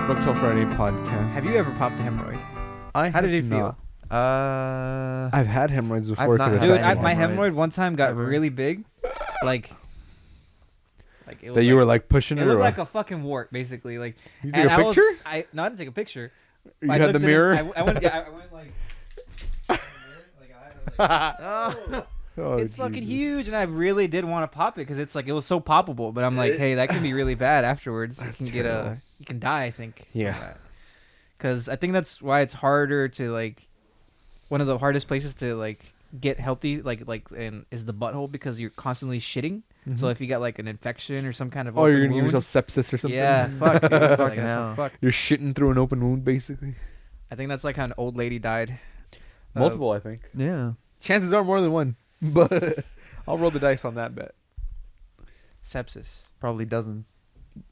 Broke Till Friday podcast. Have you ever popped a hemorrhoid? I How did have it feel? not. I've had hemorrhoids before. not 'cause had I Dude, had any my hemorrhoids hemorrhoid one time got ever. really big. Like it was that you were like pushing it it. looked Or like a fucking wart, basically. Like you took and a I picture? no, I didn't take a picture. You I had the looked at it- mirror. I went. Yeah, I went like. Oh, It's fucking Jesus. huge, and I really did want to pop it because it's like it was so poppable. But I'm like, hey, that can be really bad afterwards. That's You can terrible. you can die. I think. Yeah. Because I think that's why it's harder to like, one of the hardest places to like get healthy, and is the butthole because you're constantly shitting. So if you got like an infection or some kind of Oh, you're open gonna give wound, yourself sepsis or something. yeah, fuck, dude. It's like, Fucking that's hell. fuck. You're shitting through an open wound, basically. I think that's like how an old lady died. Multiple, I think. Yeah. Chances are more than one, but I'll roll the dice on that bet. Sepsis. Probably dozens.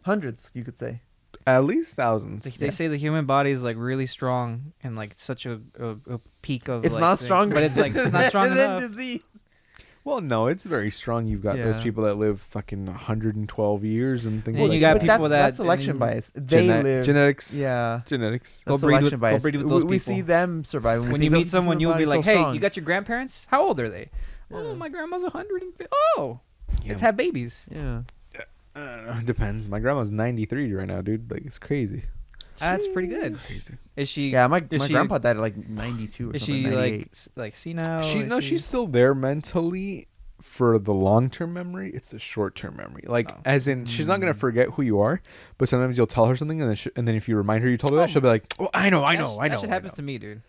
Hundreds, you could say. At least thousands. They say the human body is like really strong and like such a peak of. It's like, not thing. stronger. but it's like it's not strong than enough. disease. Well, no, it's very strong. You've got those Yeah. people that live fucking 112 years and things And like you got that. But people that's that- selection and bias. They live. genetics. Yeah. Genetics. Go That's breed with- selection go bias. breed with those We people. see them survive. When you meet someone, you'll be like, "Hey, strong. you got your grandparents? How old are they?" Oh, Yeah. my grandma's 150. Oh, Yeah. let's have babies. Yeah. I don't know. Depends. My grandma's 93 right now, dude. Like, it's crazy. That's pretty good. Crazy. Is she? Yeah, my is she- grandpa died at like 92 or Is something. she 98. like senile? No, she's still there mentally for the long-term memory. It's the short-term memory. Like, Oh. as in, she's not gonna forget who you are, but sometimes you'll tell her something, and then if you remind her you told her that, she'll be like, "Oh, I know." That shit happens to me, dude.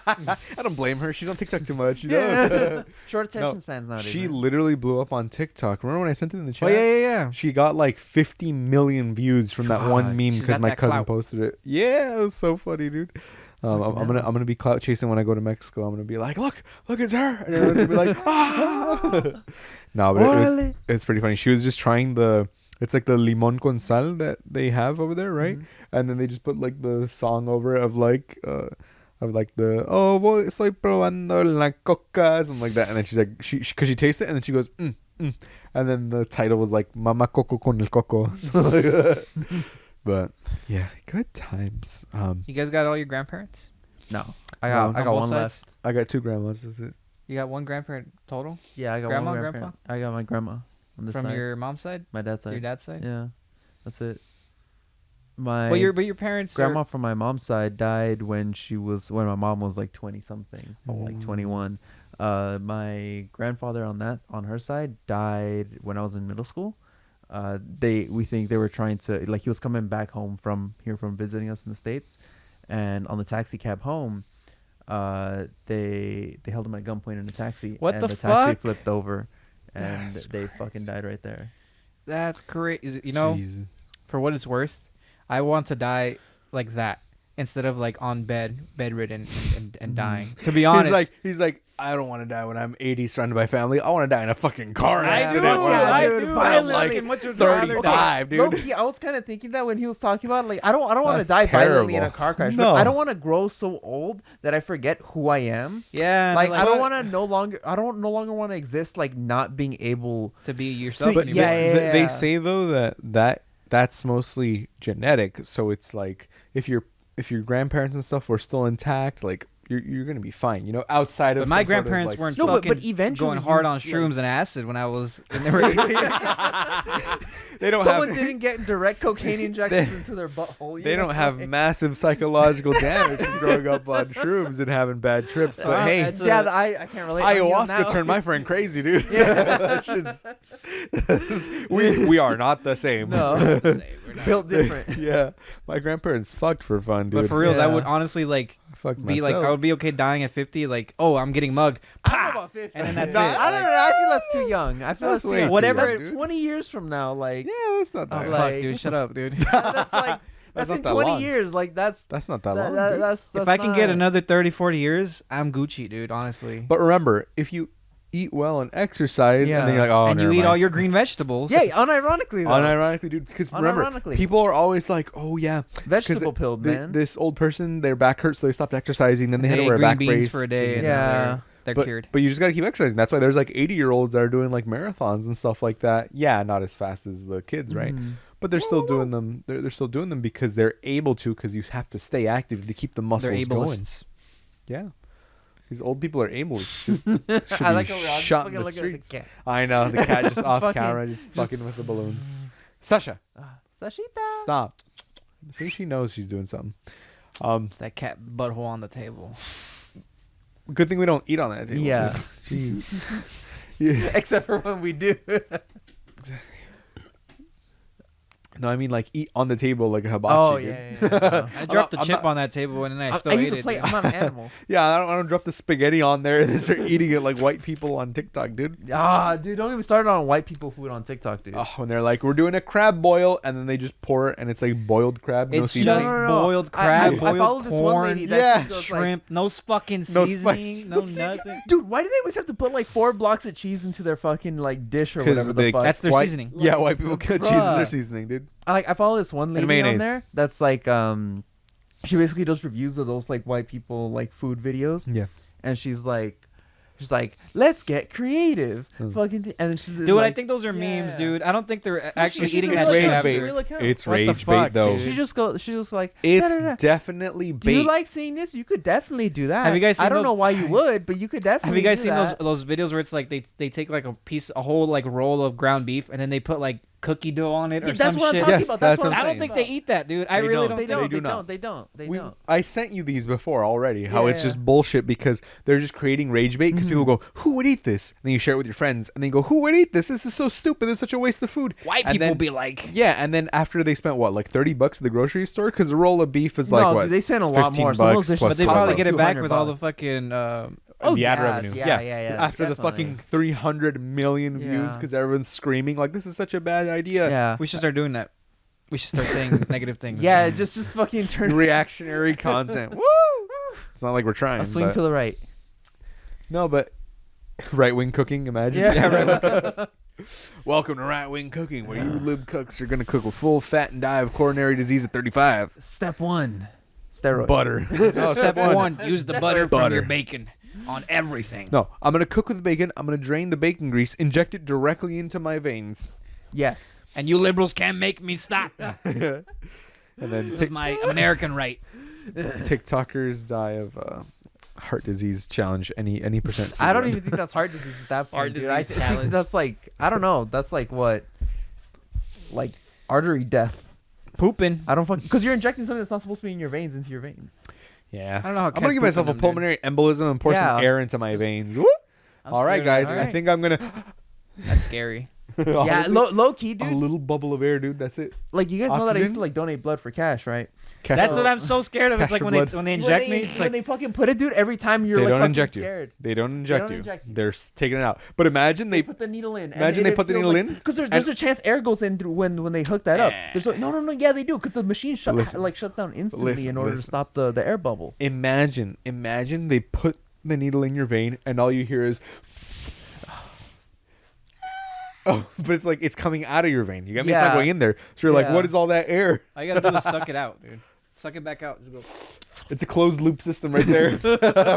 I don't blame her. She's on TikTok too much. You know? Yeah. Short attention No, spans nowadays. She man. literally blew up on TikTok. Remember when I sent it in the chat? Oh yeah. She got like 50 million views from that one Fuck. meme She's because got my that cousin clout. posted it. Yeah, it was so funny, dude. I'm Fucking hell. gonna be clout chasing when I go to Mexico. I'm gonna be like, look, it's her, and everyone's gonna be like, ah. No, but it's pretty funny. She was just trying it's like the limon con sal that they have over there, right? And then they just put like the song over it of like the oh boy, estoy probando la coca, something like that. And then she's like, because she tastes it, and then she goes, and then the title was like Mama Coco con el Coco. So, like, but yeah, good times. You guys got all your grandparents? No. I got On both one sides? left. I got 2 grandmas. That's it. You got one grandparent total Yeah, I got Grandma, one grandpa? grandparent. I got my grandma on this from side. your mom's side, My dad's side. your dad's side. Yeah. That's it. My But your parents grandma are, from my mom's side died when my mom was like 20 something, like Oh. 21. My grandfather on her side died when I was in middle school. We think they were trying to, like, he was coming back home from visiting us in the States, and on the taxi cab home, they held him at gunpoint in a taxi. What and the taxi fuck? flipped over, and That's they crazy. fucking died right there. that's crazy. You know, Jesus. for what it's worth, I want to die like that instead of like on bedridden and dying. To be honest, He's like, I don't want to die when I'm 80 surrounded by family. I want to die in a fucking car I accident. do, when I'm, I like, do. when I'm, like, Fucking much would rather 35, dude. Low-key, I was kind of thinking that when he was talking about, like, I don't want to That's die violently in a terrible. car crash. No. But I don't want to grow so old that I forget who I am. Yeah, Like, I don't what- want to I don't no longer want to exist, like, not being able. to be yourself. So, anymore. yeah. They say though that's mostly genetic. So it's like if your grandparents and stuff were still intact, like you're gonna be fine. You know, outside of But my some sort of, grandparents like, weren't No, but fucking eventually going hard you- on shrooms and acid when they were 18. They don't Someone have didn't get direct cocaine injections into their butthole. they don't have massive psychological damage from growing up on shrooms and having bad trips. But hey, that's Yeah, a- I can't relate. I mean, now- ayahuasca turned my friend crazy, dude. That shit's- we are not the same. No, We're not- built different. Yeah, my grandparents fucked for fun, dude. But for reals, I Yeah. would honestly like I fucked be like, myself. I would be okay dying at 50. Like, oh, I'm getting mugged. I don't know about 50. And then that's No, it. I don't know. I feel that's too young. I feel That's that's too way young. too Whatever. young, That's dude. 20 years from now. Like, Yeah, that's not that. I'm Fuck, like- dude, shut up, dude. that's like that's not in that 20 long. years. Like, that's That's not that that- long. that- dude. that's If I can get not- another 30, 40 years, I'm Gucci, dude. Honestly. But remember, if you eat well and exercise, Yeah. and then you're like, oh, and you never eat mind. all your green vegetables. Yeah, unironically though. Unironically, dude, because remember, Unironically. people are always like, "Oh yeah, Vegetable pilled, man. This old person, their back hurts, so they stopped exercising. Then they had to ate wear a green back beans brace for a day. And Yeah. they're But, cured. but you just gotta keep exercising. That's why there's like 80-year-olds that are doing like marathons and stuff like that. Yeah, not as fast as the kids, right? Mhm. But they're still doing them. They're still doing them because they're able to. Because you have to stay active to keep the They're muscles going. ableists. Yeah, these old people are ableists. Should I be like how we're all shot in fucking the looking at the streets. cat. I know the cat just off Fucking- camera, just fucking with the balloons. Sasha, Sashita. stop. See, she knows she's doing something. Um, That cat butthole on the table. good thing we don't eat on that table. Yeah. Jeez. Yeah. Except for when we do. No, I mean like eat on the table like a hibachi. dude. I dropped I'm a chip not- on that table and then I still I ate used to it. play. dude. I'm not an animal. Yeah, I don't drop the spaghetti on there and then start eating it like white people on TikTok, dude. Dude, don't even start on white people food on TikTok, dude. Oh, when they're like, we're doing a crab boil, and then they just pour it, and it's like boiled crab, no It's seasoning. just No. boiled I crab, I boiled follow this corn, one lady that Yeah. just goes like, shrimp, no fucking No seasoning, spice. no nothing. dude, why do they always have to put like 4 blocks of cheese into their fucking like dish or 'Cause whatever they- the fuck? That's their White- seasoning. Yeah, white people get cheese as Bruh. their seasoning, dude. I follow this one lady on mayonnaise. there that's like she basically does reviews of those like white people like food videos, Yeah. and she's like let's get creative, Hmm. fucking and then she's Dude, like, I think those are memes, yeah. dude. I don't think they're actually she's eating a that real shit account. after. She's a real account. It's What the rage fuck, bait, though. dude? she just like It's "Da, da, da. definitely Do you bait. like seeing this? You could definitely do that. Have you guys I seen don't those- know why you would, but you could Have definitely. you guys do seen that. those videos where it's like they take like a whole like roll of ground beef and then they put like cookie dough on it or Yeah, that's some what shit? I'm talking Yes, about. that's That's what what I I'm don't saying. think they eat that, dude. I They really don't. don't They think don't. do They not. don't. They don't. They We- don't. I sent you these before already. How it's Yeah. just bullshit because they're just creating rage bait because people go, "Who would eat this?" And then you share it with your friends, and then you go, "Who would eat this? This is so stupid. This is such a waste of food." white And people then- be like, Yeah, and then after they spent what, like $30 at the grocery store, because a roll of beef is like no, what? dude, they spend a lot 15 more. Some of bucks those dishes plus but they cost probably like get it back 200 with all the bucks. fucking. Oh, the ad yeah, revenue. yeah, After the definitely. fucking 300 million views Yeah. because everyone's screaming like this is such a bad idea. Yeah. We should start doing that. We should start saying negative things. Yeah, just fucking turn. Reactionary content. Woo! It's not like we're trying. A swing but- to the right. No, but right wing cooking. Imagine. Yeah. Welcome to right wing cooking, where you lib cooks are gonna cook with full fat and die of coronary disease at 35. Step 1. Steroids. Butter. No, Step one: use the butter from Butter. your bacon on everything. No, I'm gonna cook with bacon. I'm gonna drain the bacon grease, inject it directly into my veins, Yes. And you liberals can't make me stop. and then This is my American right. TikTokers die of heart disease challenge. Any percent. I don't speedrun. even think that's heart disease at that point, Heart dude. I disease think challenge. that's like I don't know. That's like what, like artery death. Pooping. I don't fucking because you're injecting something that's not supposed to be in your veins into your veins. Yeah. I don't know how I'm gonna cats give poop myself a in them, dude. pulmonary embolism and pour Yeah. some air into my veins. Woo! I'm All right, scared of guys. that. I think I'm gonna. That's scary. Yeah, Honestly, low key, a dude. little bubble of air, dude. That's it. Like you guys know that I used Oxygen? to like donate blood for cash, right? That's So- what I'm so scared of. It's Cash like for when blood. they inject me. It's when like they fucking put it, dude. Every time you're They like don't fucking inject you. scared. They don't inject don't you. inject you. They're taking it out. But imagine They they. put the needle in. Imagine they put the needle in, because there's a chance air goes in through when they hook that up. There's like, no, yeah, they do because the machine Listen. shuts down instantly Listen, in order listen. to stop the air bubble. Imagine they put the needle in your vein and all you hear is. Oh, but it's like it's coming out of your vein. You get me? It's Yeah. not going in there. So you're like, Yeah. what is all that air? all you gotta do is suck it out, dude. Suck it back out. Just go. It's a closed loop system right there.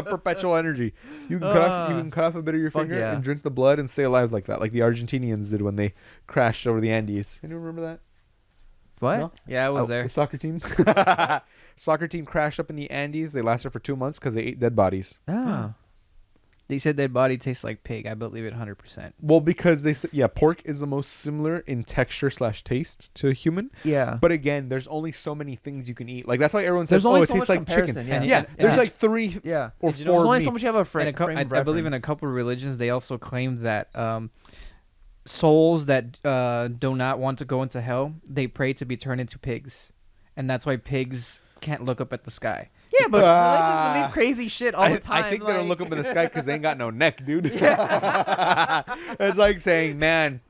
Perpetual energy. You can cut off a bit of your Fuck finger yeah. and drink the blood and stay alive like that, like the Argentinians did when they crashed over the Andes. Anyone remember that? What? No? Yeah, I was Oh, there. The soccer team. Soccer team crashed up in the Andes. They lasted for 2 months because they ate dead bodies. Ah. They said that body tastes like pig. I believe it 100%. Well, because they said, yeah, pork is the most similar in texture / taste to human. Yeah. But again, there's only so many things you can eat. Like that's why everyone There's says, only oh, it so tastes much like chicken. comparison, Yeah, yeah. there's Yeah. like 3 yeah. or Did you 4 know There's only meats. so much you have a In frame. a frame of I believe in a reference. couple of religions, they also claim that souls that do not want to go into hell, they pray to be turned into pigs, and that's why pigs can't look up at the sky. Yeah, but Ah. religions believe crazy shit all the time. I think they don't look like- up in the sky because they ain't got no neck, dude. It's like saying, man,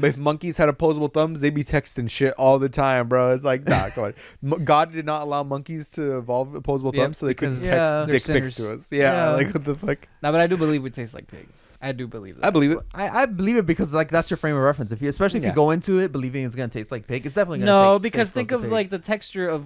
if monkeys had opposable thumbs, they'd be texting shit all the time, bro. It's like, nah, come on. God did not allow monkeys to evolve opposable Yep, thumbs, so they couldn't because text Yeah. dick they're pics to sinners. us. Yeah, Yeah. like what the fuck? No, but I do believe we taste like pig. I do believe that. I believe it. I believe it because like that's your frame of reference. Especially if you Yeah. go into it believing it's gonna taste like pig, it's definitely gonna No, taste because close think to of pig. like the texture of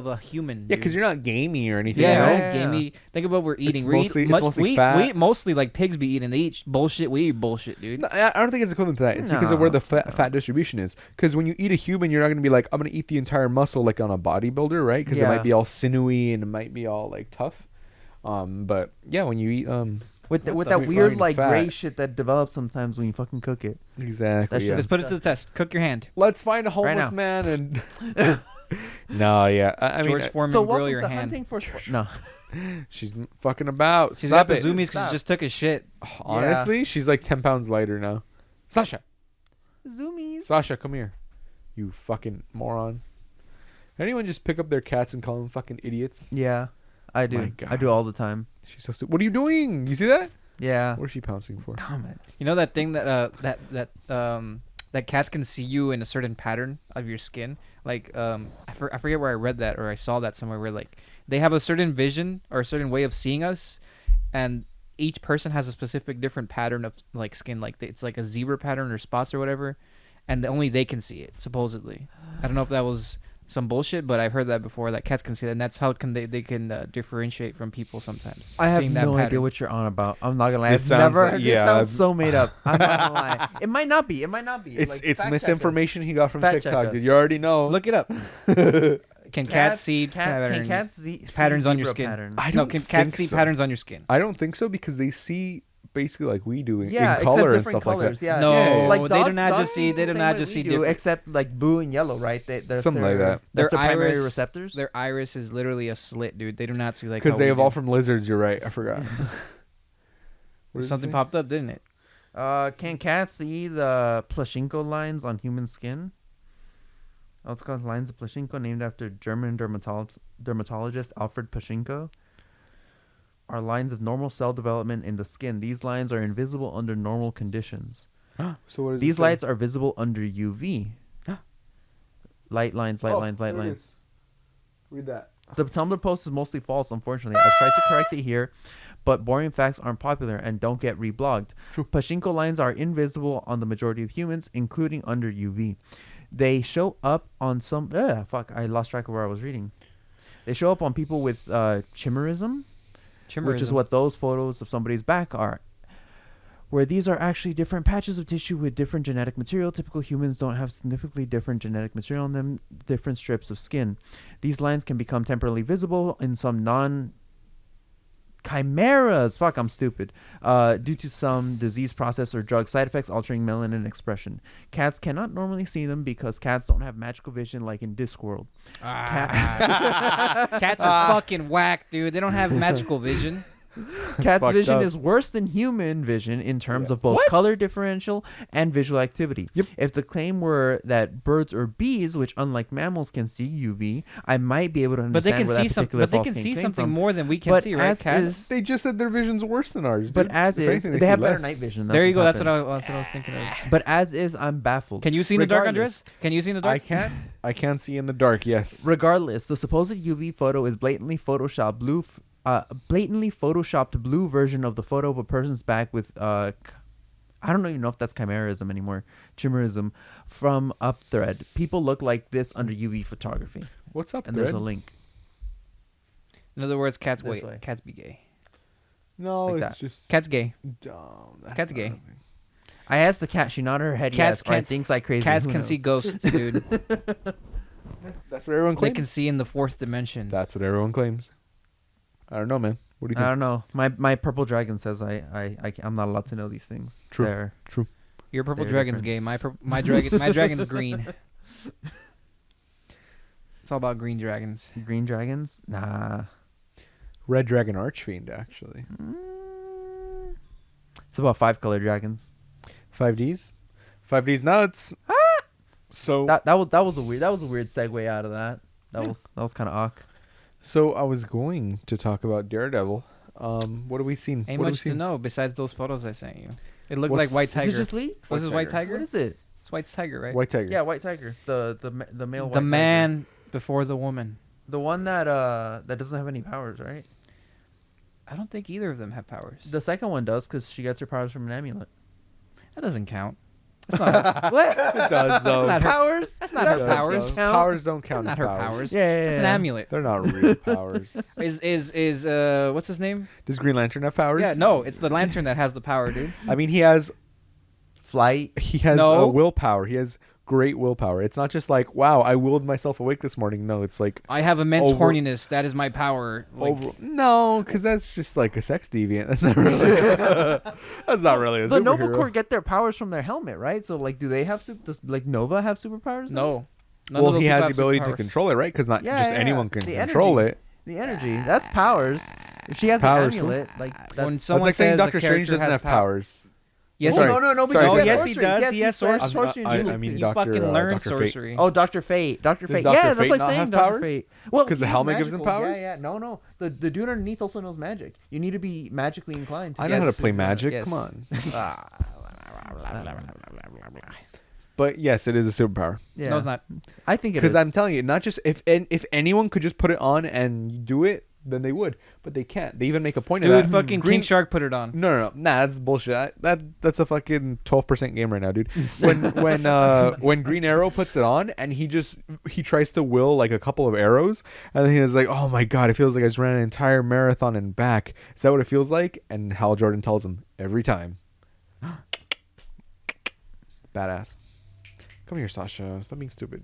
a human. Yeah, because dude. you're not gamey or anything. Yeah, you know? right? Gamey. Think of what we're eating. mostly- it's mostly we fat. eat mostly like pigs be eating. They eat bullshit. We eat bullshit, dude. No, I don't think it's equivalent to that. It's because of where the No. fat distribution is. Because when you eat a human, you're not going to be like, I'm going to eat the entire muscle like on a bodybuilder, right? Because it Yeah. might be all sinewy and it might be all like tough. But yeah, when you eat with what that the weird refined like fat. gray shit that develops sometimes when you fucking cook it. exactly, That yeah. Let's put it to the test. Cook your hand. Let's find a homeless now. man and. No, yeah, I mean, George Foreman, So grill welcome your to hand. hunting for no. she's fucking about. She's Stop got the it. zoomies because Stop. she just took a shit. Honestly, she's like 10 pounds lighter now. Sasha, Zoomies. Sasha, come here. You fucking moron. Anyone just pick up their cats and call them fucking idiots? Yeah, I My do. I God. do all the time. She's so stupid. What are you doing? You see that? Yeah. What is she pouncing for? Damn it. You know that thing that cats can see you in a certain pattern of your skin. Like I forget where I read that or I saw that somewhere where like they have a certain vision or a certain way of seeing us, and each person has a specific different pattern of like skin. Like it's like a zebra pattern or spots or whatever, and only they can see it supposedly. I don't know if that was some bullshit, but I've heard that before that cats can see that, and that's how they can differentiate from people sometimes. I have seeing that no idea pattern. what you're on about. I'm not gonna lie. This I've sounds never. like- This yeah, sounds I've- so made up. I'm not gonna lie. It might not be. It might not be. It's Like, it's fact check us. misinformation he got from Fact check TikTok, us. dude. You already know. Look it up. Can cats see patterns? Can cats see patterns on your zebra skin? patterns? I No, don't can think cats see so. patterns on your skin? I don't think so because they see basically like we do in Yeah, color except and different stuff colors. like that. Yeah, No, yeah. Like they do dogs- not just dogs see- they do the not same just way see we do, different- except like blue and yellow, right? That's Something like that. That's Their their primary iris- receptors. Their iris is literally a slit, dude. They do not see like Because how they we evolved do. from lizards. You're right. I forgot. What did it Something say? popped up, didn't it? Can cats see the Plashinko lines on human skin? Oh, it's called lines of Plashinko, named after German dermatologist Alfred Plashinko. Are lines of normal cell development in the skin. These lines are invisible under normal conditions. So what does it These say? lights are visible under UV. Light lines, light Oh, lines, light there it lines. is. Read that. The Tumblr post is mostly false, unfortunately. I've tried to correct it here, but boring facts aren't popular and don't get reblogged. True. Pachinko lines are invisible on the majority of humans, including under UV. They show up on some... I lost track of where I was reading. They show up on people with chimerism, which is Chimerism. what those photos of somebody's back are. Where these are actually different patches of tissue with different genetic material. Typical humans don't have significantly different genetic material on them, different strips of skin. These lines can become temporarily visible in some chimeras. Fuck, I'm stupid. Due to some disease process or drug side effects altering melanin expression. Cats cannot normally see them because cats don't have magical vision like in Discworld. Cats are fucking whack, dude. They don't have magical vision. Cat's fucked vision up. is worse than human vision in terms Yeah. of both What? color differential and visual activity. Yep. If the claim were that birds or bees, which unlike mammals can see UV, I might be able to understand But they can where see that some. particular But they false can claim see came something from. more than we can But see, right? as Cats. is- They just said their vision's worse than ours. But dude. as If is, anything, they see have better less. night vision. There you go. That's happens. what I was thinking of. But as is, I'm baffled. Can you see in the dark, Regardless- Andres? Can you see in the dark? I can't see in the dark. Yes. Regardless, the supposed UV photo is blatantly photoshopped blue version of the photo of a person's back with I don't even know if that's chimerism anymore. Chimerism from Upthread. People look like this under UV photography, What's up, and there's a Thread? link. In other words, cats This wait. way. Cats be gay. No, Like it's that. just Cats gay. dumb. That's Cat's not gay. a thing. I asked the cat. She nodded her head Cats yes. Or I can't- thinks like crazy. Cats Who can see knows? ghosts, dude. That's what everyone They claims. can see in the fourth dimension. That's what everyone claims. I don't know, man. What do you I think? don't know. My purple dragon says I'm not allowed to know these things. True. They're- Your purple They're dragon's different. gay. My dragon's green. It's all about green dragons. Green dragons? Nah. Red Dragon Archfiend, actually. It's about 5-color dragons. 5Ds? 5Ds nuts. So That was a weird segue out of that. That was kind of awk. so I was going to talk about Daredevil. What have we seen? Ain't What have we much to seen? know besides those photos I sent you. It looked What's- like White Is Tiger. it just leaks? This is White Tiger? What is it? It's White Tiger, right? White Tiger. Yeah, White Tiger. The male White the Tiger. man before the woman. The one that doesn't have any powers, right? I don't think either of them have powers. The second one does because she gets her powers from an amulet. That doesn't count. That's not. What? It does though. not her- powers? That's not her That powers. doesn't count. Powers don't count That's as not her powers. powers. Yeah. It's an amulet. They're not real powers. Is what's his name? Does Green Lantern have powers? Yeah, no, it's the lantern that has the power, dude. I mean, he has Flight. No. willpower. He has great willpower. It's not just like, wow, I willed myself awake this morning. No, it's like I have immense Over- horniness. That is my power. Like, no, because that's just like a sex deviant. That's not really. That's not really a The superhero. Nova Corps get their powers from their helmet, right? So like, do they have does like Nova have superpowers? then? no. None of Well, those he people has the have ability to superpowers. control it, right? Because not Yeah, just yeah, anyone yeah. can The control energy. it. The energy. That's powers. If she has Powers, an amulet, like that's. When It's someone like saying says a Doctor Strange character doesn't has have powers. Yes, Sorry. Oh, no, but Sorry, he sorry. has Yes, he sorcery. does. Yes, He has has sorcery. sorcery. I mean, You Doctor. fucking learn Dr. Fate. sorcery. Oh, Dr. Fate. Dr. Does Fate. Dr. Yeah, that's Fate like not saying have Dr. powers? Fate. Well, 'Cause the he's helmet gives him magical. powers? Yeah. No. The dude underneath also knows magic. You need to be magically inclined. To I know how to Yes. play magic. Yes. Come on. Ah. But yes, it is a superpower. Yeah. No, it's not. I think it is. Because I'm telling you, not just if anyone could just put it on and do it, then they would. But they can't. They even make a point of Dude, that. fucking King Shark put it on. No, nah, that's bullshit. That's a fucking 12% game right now, dude. When Green Arrow puts it on and he tries to will like a couple of arrows, and then he's like, oh my god, it feels like I just ran an entire marathon and back. Is that what it feels like? And Hal Jordan tells him every time. Badass. Come here, Sasha. Stop being stupid.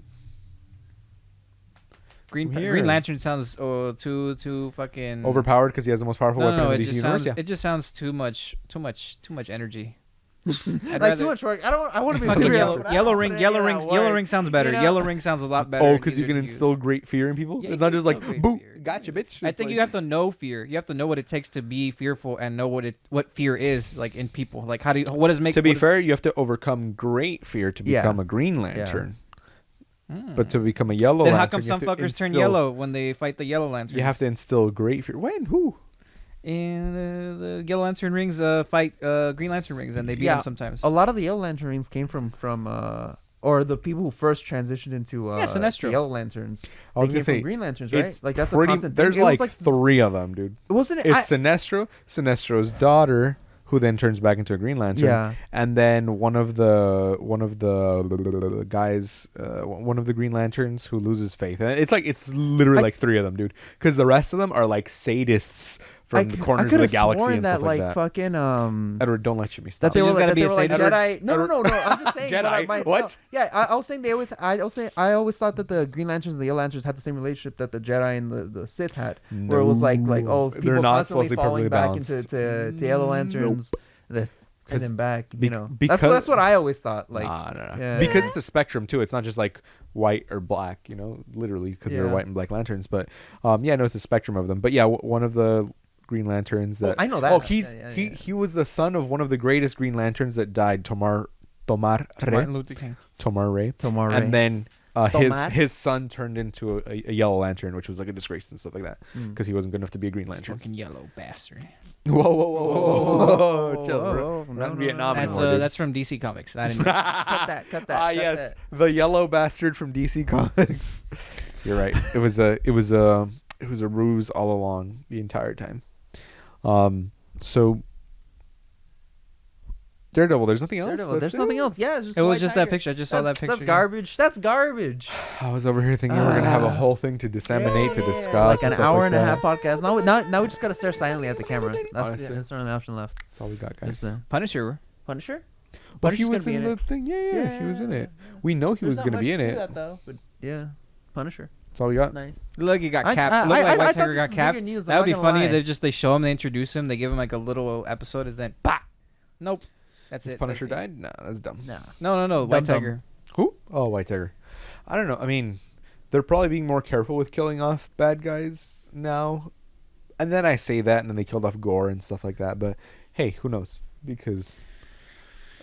I'm here. Green Lantern sounds too fucking Overpowered because he has the most powerful weapon No, in it the DC just universe. sounds Yeah. it just sounds too much energy. like too much work. I want to be Fucking superhero, yellow, but I yellow don't ring, put yellow any ring, of that yellow work. ring sounds better. You know? Yellow ring sounds a lot better. Oh, and because you easier can to use. instill great fear in people. Yeah, It's you not can just like, instill great boo, fear. gotcha, bitch. I It's think like- you have to know fear. You have to know what it takes to be fearful and know what fear is like in people. Like what does make To be what is- fair, you have to overcome great fear to Yeah. become a Green Lantern. Hmm. But to become a Yellow then Lantern, how come you some have to fuckers turn instill- yellow when they fight the Yellow Lanterns? You have to instill great fear. When? Who? And the Yellow Lantern rings fight Green Lantern rings, and they beat Yeah. them sometimes. A lot of the Yellow Lantern rings came from or the people who first transitioned into Sinestro. the Yellow Lanterns. I was They gonna came say from Green Lanterns, right? it's Like that's pretty. a constant There's thing. It was like 3 of them, dude. wasn't it? It's Sinestro, Sinestro's daughter, who then turns back into a Green Lantern. Yeah. And then one of the guys, one of the Green Lanterns who loses faith. And it's literally like 3 of them, dude. Because the rest of them are like sadists from the corners of the galaxy and that stuff like that. fucking Edward, don't let me stop. that they You were just like, gotta that be they a were like sadist. Jedi. No. I'm just saying. Jedi? No. What? Yeah, I was saying I always thought that the Green Lanterns and the Yellow Lanterns had the same relationship that the Jedi and the Sith had, where it was like No. people They're not constantly supposed to be falling perfectly back balanced. into Yellow Lanterns, and 'Cause then back. bec- You know, because- that's what I always thought. Like, no. yeah. Because it's a spectrum too. It's not just like white or black, literally because they're Yeah. white and black lanterns. But it's a spectrum of them. But yeah, one of the Green Lanterns that I know that. Oh, he's Yeah. he was the son of one of the greatest Green Lanterns that died, Tomar Martin Ray. Luther King. Tomar Ray. Tomar Ray. And then Tomar? his son turned into a Yellow Lantern, which was like a disgrace and stuff like that because he wasn't good enough to be a Green Lantern. Fucking yellow bastard. Whoa, chill, bro. Whoa, Not in Vietnam That's anymore, dude. that's from DC Comics. I didn't. cut that. Ah, cut yes, that. the yellow bastard from DC Comics. You're right. It was a ruse all along the entire time. So Daredevil. There's nothing else. Daredevil, That's there's it? nothing else. Yeah, it's just It was White just that Tiger. picture. I just saw that That's picture. garbage. That's garbage. I was over here thinking we were gonna have a whole thing to disseminate, to discuss, Like an and stuff hour like and a that. half podcast. Now we just gotta stare silently at the camera. Honestly. That's our only option left. That's all we got, Just, guys. Punisher. Punisher. But he Punisher's was gonna be in in the thing. Yeah, he was in it. We know he There's was not gonna much be in to it. that, though, but yeah, Punisher. That's all we got. Nice. Look, he got I- capped. I- Look I- like I White thought Tiger this got was capped. bigger news, I'm That would be not gonna funny. lie. They show him, they introduce him, they give him like a little episode. Is then, bah, nope, that's If it. Punisher that's it. died? No, that's dumb. Nah. No, White Dum-dum. Tiger. Who? Oh, White Tiger. I don't know. I mean, they're probably being more careful with killing off bad guys now. And then I say that, and then they killed off Gore and stuff like that. But hey, who knows? Because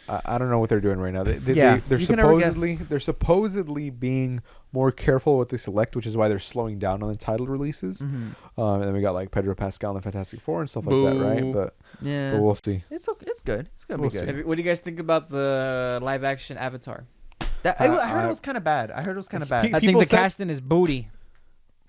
I don't know what they're doing right now. Yeah, They're you can never guess. supposedly being more careful what they select, which is why they're slowing down on the title releases. Mm-hmm. And then we got like Pedro Pascal and the Fantastic Four and stuff like that, right? Boo. But Yeah. we'll see. It's okay. It's good. It's gonna We'll be see. good. What do you guys think about the live action Avatar? I heard it was kind of bad. I heard it was kind of bad. He- I think People the said- casting is booty.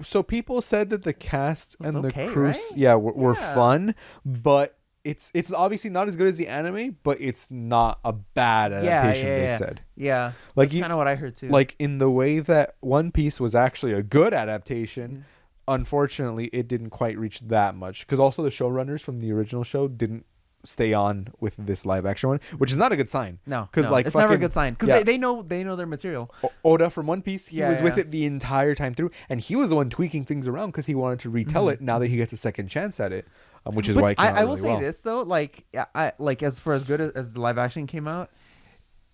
So people said that the cast It's and the okay, crew, right? were Yeah. fun, but it's obviously not as good as the anime, but it's not a bad adaptation. They said, Yeah, Like, that's you- kind of what I heard too. like in the way that One Piece was actually a good adaptation. Unfortunately, it didn't quite reach that much because also the showrunners from the original show didn't stay on with this live action one, which is not a good sign. no, 'cause, like, it's never a fucking- good sign because yeah. they know their material. Oda from One Piece, he Yeah, was with yeah. it the entire time through, and he was the one tweaking things around because he wanted to retell it now that he gets a second chance at it, which is But why it came out I will really say well. this though, like I like as for as good as the live action came out,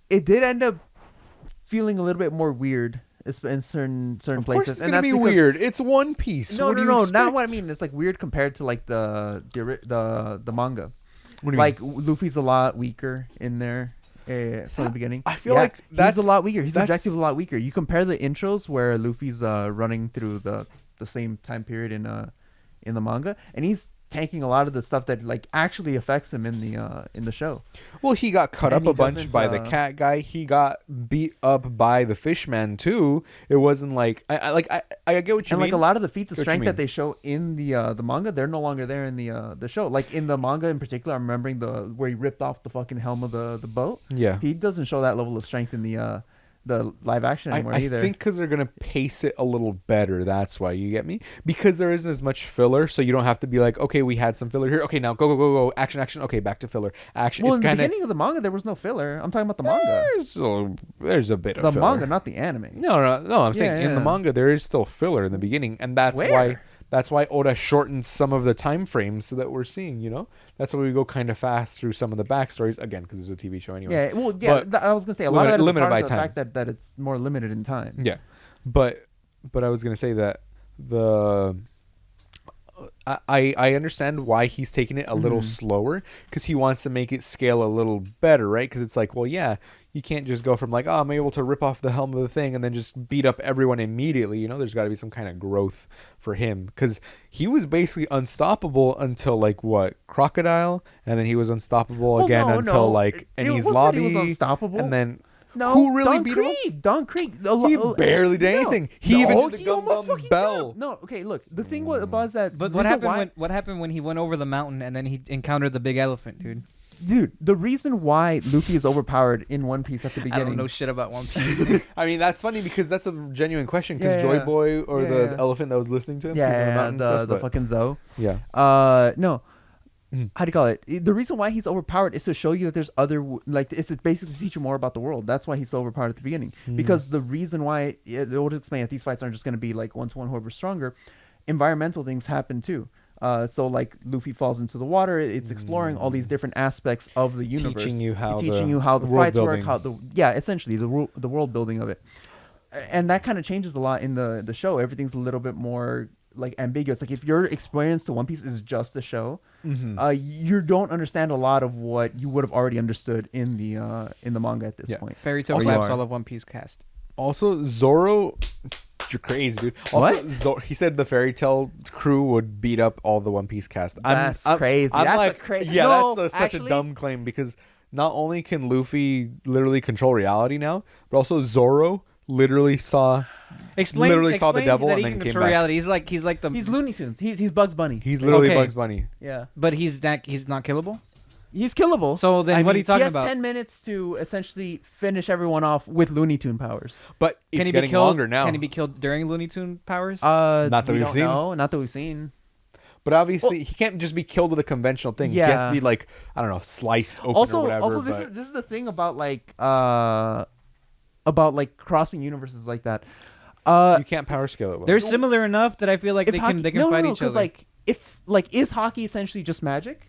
it did end up feeling a little bit more weird in certain Of course, places, it's and gonna that's be because- weird. It's One Piece. No, What do no, you no, not what I expect? mean. It's like weird compared to like the manga. What do you Like Luffy's a lot weaker in there from the beginning. I feel like that's- he's a lot weaker. His that's- objective is a lot weaker. You compare the intros where Luffy's running through the same time period in the manga, and he's tanking a lot of the stuff that like actually affects him in the show. Well, he got cut And up he a bunch doesn't, by the cat guy. He got beat up by the fishman too. It wasn't like I get what you And mean. like a lot of the feats of Get what you strength that mean. they show in the manga, they're no longer there in the show. Like in the manga in particular, I'm remembering where he ripped off the fucking helm of the boat. Yeah. He doesn't show that level of strength in the live action anymore I either. think because they're gonna pace it a little better. That's why, you get me, because there isn't as much filler, so you don't have to be like, okay, we had some filler here. Okay, now go, action. Okay, back to filler. Action. well, It's in the kind of beginning of the manga, there was no filler. I'm talking about the manga. there's a bit of The filler. manga, not the anime. No. I'm saying Yeah, in the yeah. manga there is still filler in the beginning, and that's why Where? Oda shortens some of the time frames so that we're seeing. That's why we go kind of fast through some of the backstories again because it's a TV show anyway. Yeah, well, yeah. But I was gonna say a lot of that is limited a part by of the time. fact that it's more limited in time. Yeah, but I was gonna say that I understand why he's taking it a little slower because he wants to make it scale a little better, right? Because it's like, well, yeah, you can't just go from like, oh, I'm able to rip off the helm of the thing and then just beat up everyone immediately. There's got to be some kind of growth for him because he was basically unstoppable until like what, Crocodile, and then he was unstoppable Well, again no, until no. like It Enies wasn't that Lobby, he was unstoppable. and then No, who really Don beat him up? Krieg, Don Krieg. He barely did anything. He even did the he almost Gum fucking Bell. got him. No, okay, look. The thing was that. But the what reason happened why- what happened when he went over the mountain and then he encountered the big elephant, dude? Dude, the reason why Luffy is overpowered in One Piece at the I beginning. don't know shit about One Piece. I mean, that's funny because that's a genuine question. Because Yeah, Joy yeah. Boy or Yeah, the yeah. elephant that was listening to him, he was on the Yeah, mountain and the stuff, but- fucking Zoe. yeah. No. Mm. How do you call it? The reason why he's overpowered is to show you that there's it's to basically teach you more about the world. That's why he's so overpowered at the beginning. Because the reason why it would explain that these fights aren't just going to be like 1-to-1 whoever's stronger. Environmental things happen too. So like Luffy falls into the water, it's exploring all these different aspects of the universe, Teaching you how the world fights building. work, essentially the world building of it, and that kind of changes a lot in the show. Everything's a little bit more like ambiguous. Like if your experience to One Piece is just the show, you don't understand a lot of what you would have already understood in the manga at this Yeah. point. Fairy Tail Also- slaps all of One Piece cast. Also, Zoro, you're crazy, dude. Also, he said the Fairy Tail crew would beat up all the One Piece cast. That's crazy. I'm That's like, a crazy. yeah, No, that's such a actually- dumb claim because not only can Luffy literally control reality now, but also Zoro literally saw Explain saw the devil that and he then can came control back. reality. He's like the He's Looney Tunes. He's Bugs Bunny. He's literally Okay. Bugs Bunny. Yeah, but he's not killable. he's killable. So then I what are mean, you talking he has about? 10 minutes to essentially finish everyone off with Looney Tune powers. But it's Can he be getting killed longer now. Can he be killed during Looney Tune powers? Not that we we've don't seen. know. Not that we've seen. But obviously, he can't just be killed with a conventional thing. He has Yeah. to be like, I don't know, sliced open Also, or whatever. also, but this is the thing about crossing universes like that. you can't power scale it well. They're similar enough that I feel like they can fight each other. Like if is hockey essentially just magic?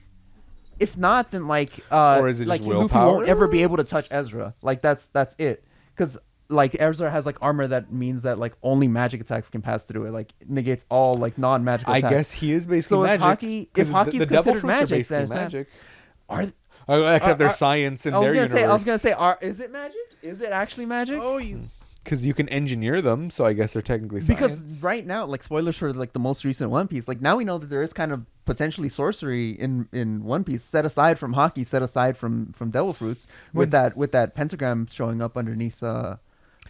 If not, then Or is it like just Luffy willpower? won't ever be able to touch Ezra. Like that's it. Because like Ezra has like armor that means that like only magic attacks can pass through it. Like negates all like non-magical I attacks. guess he is basically So if magic. hockey- 'cause if hockey's the devil considered fruits are magic, basically there's that. magic. Are Except there's are- science in I was their gonna universe. say I was gonna say is it magic? Is it actually magic? oh, you. Because you can engineer them, so I guess they're technically science. Because right now, like spoilers for like the most recent One Piece, like now we know that there is kind of potentially sorcery in One Piece, set aside from hockey, set aside from devil fruits, with that pentagram showing up underneath fucking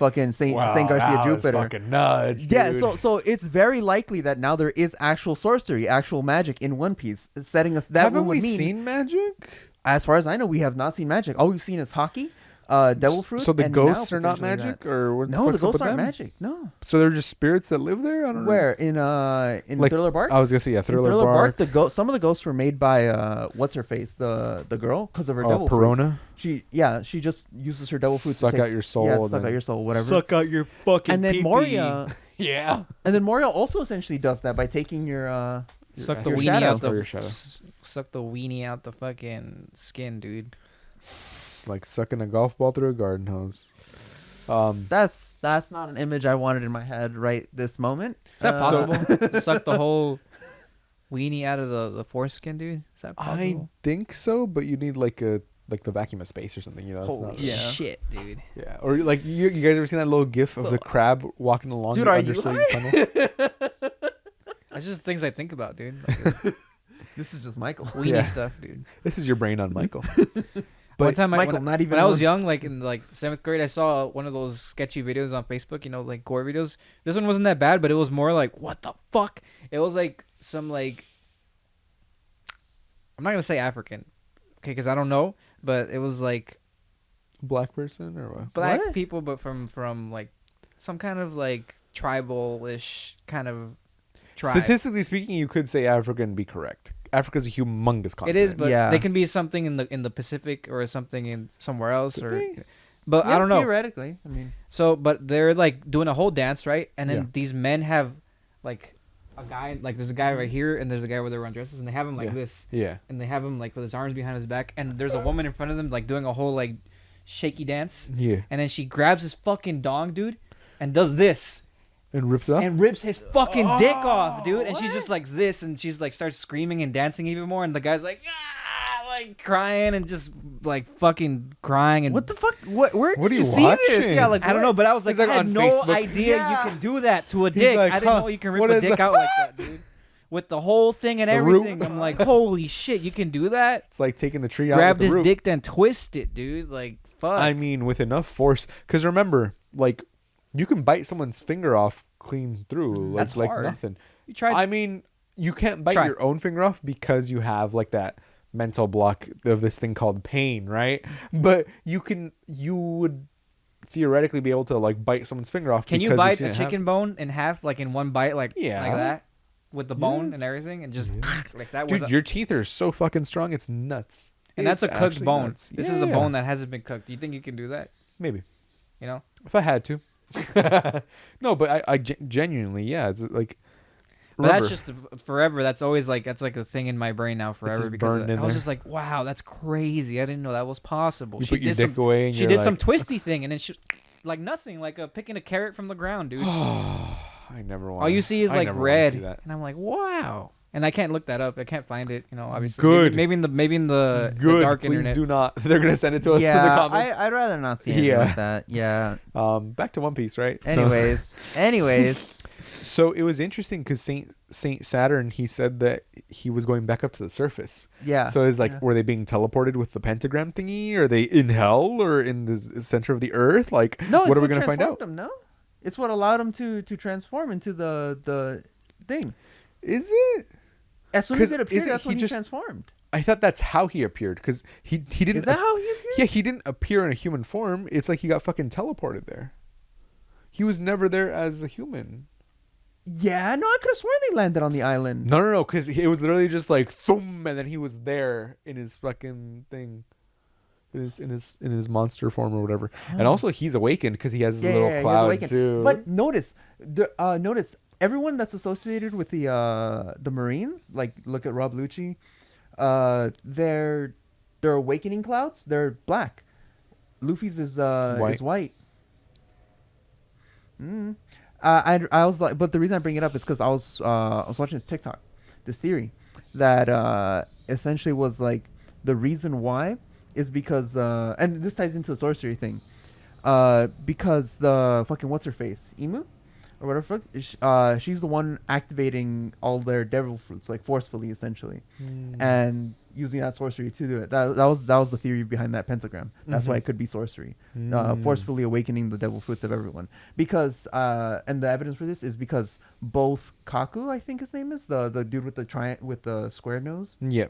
fucking Saint Garcia that was Jupiter. fucking nuts, Yeah, dude. so it's very likely that now there is actual sorcery, actual magic in One Piece, setting us that Haven't would we mean. seen magic? As far as I know, we have not seen magic. All we've seen is hockey, devil fruit. So the and ghosts now are not potentially magic, or what? No, the fuck's up ghosts with aren't them? magic. No. So they're just spirits that live there. I don't Where in Like, Thriller Bark? know. I was gonna say In Thriller Bark. some of the ghosts were made by what's her face, the girl, because of her devil fruit. Perona. She just uses her devil fruit Suck to take, out your soul. Yeah, and suck then- out your soul, whatever. out your fucking. And then pee-pee. Moria, Yeah. also essentially does that by taking your Suck the Your weenie shadow. out Or your the shadow. suck the weenie out the fucking skin, dude. It's like sucking a golf ball through a garden hose. That's not an image I wanted in my head right this moment. Is that So- possible? To suck the whole weenie out of the foreskin, dude? Is that I possible? think so, but you need like the vacuum of space or something. You know. It's Holy not, Yeah. shit, dude. Yeah. Or like you guys ever seen that little GIF of the crab walking along Dude, the are you undersea tunnel? That's just things I think about, dude. Like, This is just Michael. weenie Yeah. stuff, dude. This is your brain on Michael. One But time, Michael, when, not even when I was once. young, like in like 7th grade, I saw one of those sketchy videos on Facebook. You know, like gore videos. This one wasn't that bad, but it was more like, what the fuck? It was like some like, I'm not gonna say African, okay, because I don't know, but it was like Black person or what? black What? people, but from like some kind of like tribal-ish kind of tribe. Statistically speaking, you could say Africa and be correct. Africa's a humongous continent. It is, but Yeah. they can be something in the Pacific or something in somewhere else, Could or. they? But Yeah, I don't know. Theoretically, I mean, So, but they're like doing a whole dance, right? And then Yeah. these men have like a guy, like there's a guy right here, and there's a guy where they're on dresses, and they have him like Yeah. this, Yeah. and they have him like with his arms behind his back, and there's a woman in front of them like doing a whole like shaky dance, Yeah. and then she grabs his fucking dong, dude, and does this, And rips it up. and rips his fucking dick off, dude, and she's just like this, and she's like starts screaming and dancing even more, and the guy's like, ah, like crying and just like fucking crying and what the fuck? Where What did are you you see this? watching? Yeah, like I don't know, but I was like, He's like I had on no Facebook. idea Yeah. you can do that to a He's dick. like, I didn't huh, know you can what rip a is dick that? out like that, dude. With the whole thing and The root? everything. I'm like, holy shit, you can do that? It's like taking the tree out Grab with the his root. dick, then twist it, dude. Like, fuck. I mean, with enough force. Because remember, like, you can bite someone's finger off clean through, like That's like hard. nothing. you tried. I mean, you can't bite Try. your own finger off because you have like that mental block of this thing called pain, right? But you would theoretically be able to like bite someone's finger off. can you because we've bite seen a it chicken bone in half, like in one bite, like Yeah. that? With the bone Yes. and everything? And just like that? Dude, with a- your teeth are so fucking strong. It's nuts. and that's a It's cooked actually bone. nuts. This is a Yeah. bone that hasn't been cooked. Do you think you can do that? Maybe You know? if I had to. No, but I genuinely, yeah. It's like. But Remember, that's just forever. That's always like that's like a thing in my brain now forever just because burned in I was there. just like, wow, that's crazy. I didn't know that was possible. you she put your did dick some, away and she you're did like, some twisty thing, and then she like nothing, like picking a carrot from the ground, dude. I never want. All you see is I like never wanna red, see that. and I'm like, wow. And I can't look that up. I can't find it. You know, obviously. Good. Maybe in the Good. dark Please internet. do not. They're gonna send it to us in the yeah, comments. I'd rather not see anything Yeah. like that. Yeah. Back to One Piece, right? Anyways, So it was interesting because Saint Saturn, he said that he was going back up to the surface. yeah. So it's like, Yeah. were they being teleported with the pentagram thingy? Are they in hell or in the center of the earth? Like, no, what it's are we gonna find transformed out? Him, no, it's what allowed him to transform into the thing. Is it? As soon 'Cause as it appeared, isn't that's he when he just- transformed. I thought that's how he appeared because he didn't. Is that how he appeared? Yeah, he didn't appear in a human form. It's like he got fucking teleported there. He was never there as a human. Yeah, no, I could have sworn they landed on the island. No, because it was literally just like thum, and then he was there in his fucking thing, in his monster form or whatever. And also he's awakened because he has his little he's cloud awakened. too. But notice everyone that's associated with the Marines, like look at Rob Lucci, their awakening clouds, they're black. Luffy's is white. I was like, but the reason I bring it up is because I was watching this TikTok, this theory that essentially was like the reason why is because and this ties into the sorcery thing, because the fucking what's her face Emu, or whatever. She's the one activating all their devil fruits, like forcefully, essentially, and using that sorcery to do it. That was the theory behind that pentagram. That's why it could be sorcery, forcefully awakening the devil fruits of everyone. Because and the evidence for this is because both Kaku, I think his name is the dude with the with the square nose, Yeah,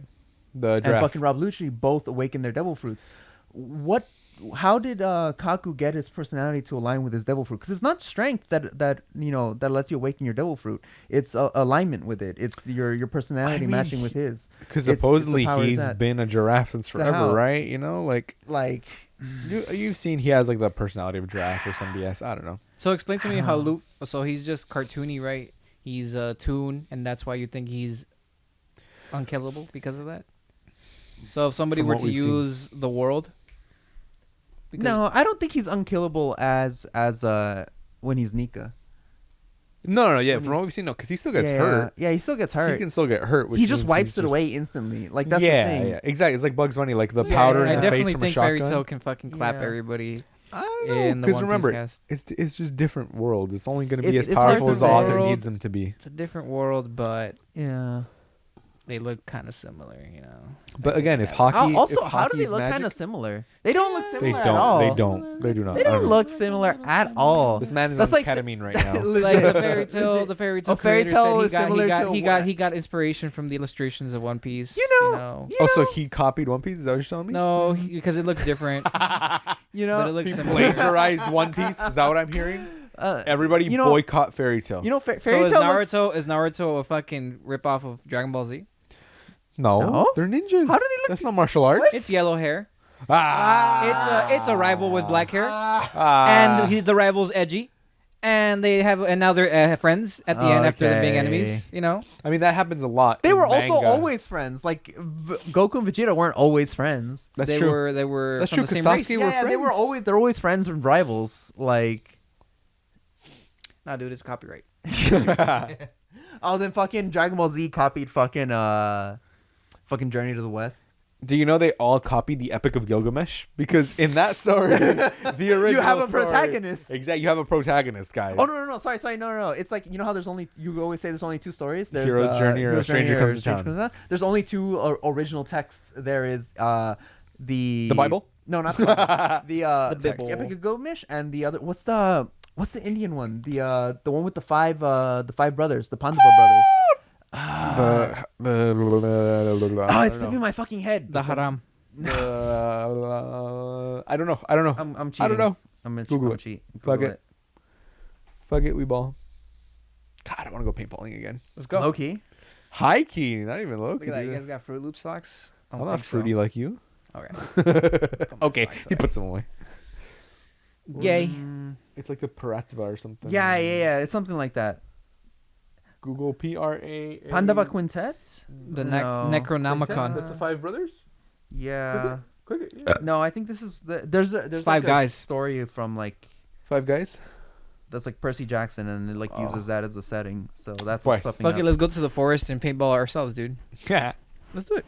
the and giraffe. fucking Rob Lucci both awaken their devil fruits. How did Kaku get his personality to align with his devil fruit? Because it's not strength that lets you awaken your devil fruit. It's alignment with it. It's your personality matching with his. Because It's the supposedly power of he's that. been a giraffe since So forever, how? right? You know, like You've seen he has like the personality of a giraffe or some BS. I don't know. So explain to me how Luke. So he's just cartoony, right? He's a toon, and that's why you think he's unkillable because of that. So if somebody From were what to we've seen. use the world, because- No, I don't think he's unkillable as when he's Nika. No. Yeah, When from what he's- we've seen, no, because he still gets yeah, hurt. Yeah, he still gets He hurt. can still get hurt. Which He just means wipes he's it just- away instantly. Like that's yeah, the thing. yeah, exactly. It's like Bugs Bunny, like the Yeah, powder yeah, in I the face definitely from a think Fairy shotgun. Tail can fucking clap Yeah. everybody. I don't know, in the because One Piece remember, cast. it's just different worlds. It's only going to be It's as powerful different as the author world. needs them to be. It's a different world, but Yeah. they look kind of similar, you know. But again, if Yeah. hockey, Also, if how do they hockey's look kind of magic, similar? They don't look they similar at don't. all. They don't. They do not. They I don't know. look similar at all. This man is That's on like ketamine right now. Like the fairy tale, the fairy tale. A fairy creator tale said is similar to he got inspiration from the illustrations of One Piece. You know, Oh, so he copied One Piece? Is that what you're telling me? No, because it looks different, you but it know, looks He similar. plagiarized One Piece. Is that what I'm hearing? Everybody you know- boycott Fairy Tale. Fairy So is tale looks- Naruto a fucking ripoff of Dragon Ball Z? No, they're ninjas. How do they look- That's not martial arts. It's yellow hair. Ah, It's a rival with black hair, Ah. and the rival's edgy, and now they're friends at the end after them being Okay. enemies. You know, I mean, that happens a lot. They in were also manga. always friends. Like Goku and Vegeta weren't always friends. That's they true. were That's from true, the same 'cause race. Sasuke were Yeah, friends. they're always friends and rivals. Like, Nah, dude, it's copyright. oh, then fucking Dragon Ball Z copied fucking Journey to the West. Do you know they all copied the Epic of Gilgamesh? Because in that story, the original You have a story- protagonist. Exactly, you have a protagonist, guys. Oh no, sorry, no. It's like, you know how you always say there's only two stories. There's Hero's Journey or Hero's A Stranger Journey or Comes to A Town. There's only two original texts. There is the Bible? No, not the Bible. the Bible. Epic of Gilgamesh, and the other what's the Indian one? The one with the five brothers, the Pandava brothers. Oh, Oh, it's slipping my fucking head. The haram. I don't know. I'm cheating. I don't know. I'm gonna Google it. cheat. Fuck Google it. Fuck it, we ball. God, I want to go paintballing again. Let's go. Low key. High key, not even low Look key. at that. You dude. guys got Fruit Loop socks? I I'm don't not think so. fruity like you. Okay. Okay, he puts them away. Gay. It's like the Paratva or something. Yeah. It's something like that. Google PRA. Pandava Quintet. The No. Necronomicon. That's the five brothers. Yeah. Click it. Yeah. No, I think this is there's Five like a Guys. story from like Five guys. that's like Percy Jackson, and it like Oh. uses that as a setting. So that's Twice. what's Fuck popping it, up. let's go to the forest and paintball ourselves, dude. Yeah. Let's do it.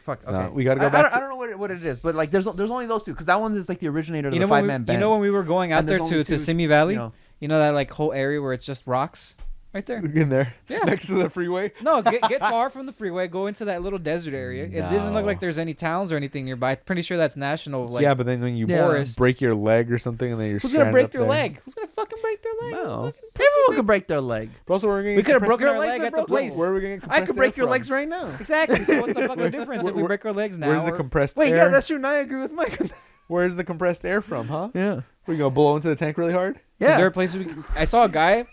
Fuck. No, Okay. we gotta go I back. don't know what it is, but like there's only those two because that one is like the originator of You the know, when 5-man we, band. you know when we were going out And there there's only to two, Simi Valley? you know. You know that like whole area where it's just rocks? Right there. In there. Yeah. Next to the freeway. No, get far from the freeway. Go into that little desert area. It doesn't look No. like there's any towns or anything nearby. Pretty sure that's national. Like, yeah, but then when you forest. break your leg or something, and then you're who's gonna stranded break up their there. leg? Who's gonna fucking break their leg? No. Fucking pussy Everyone break- could break their leg. But also, we're gonna We get could have compressed broken air- our leg are at the broken. place. Where are we gonna get I compressed could break air your from? legs right now. Exactly. So what's the fucking difference if we where- break our legs now? Where's the or- compressed Wait, air? yeah, that's true. Now I agree with Mike. Where's the compressed air from, huh? Yeah. We gonna blow into the tank really hard? Is there Yeah. a place we can... I saw a guy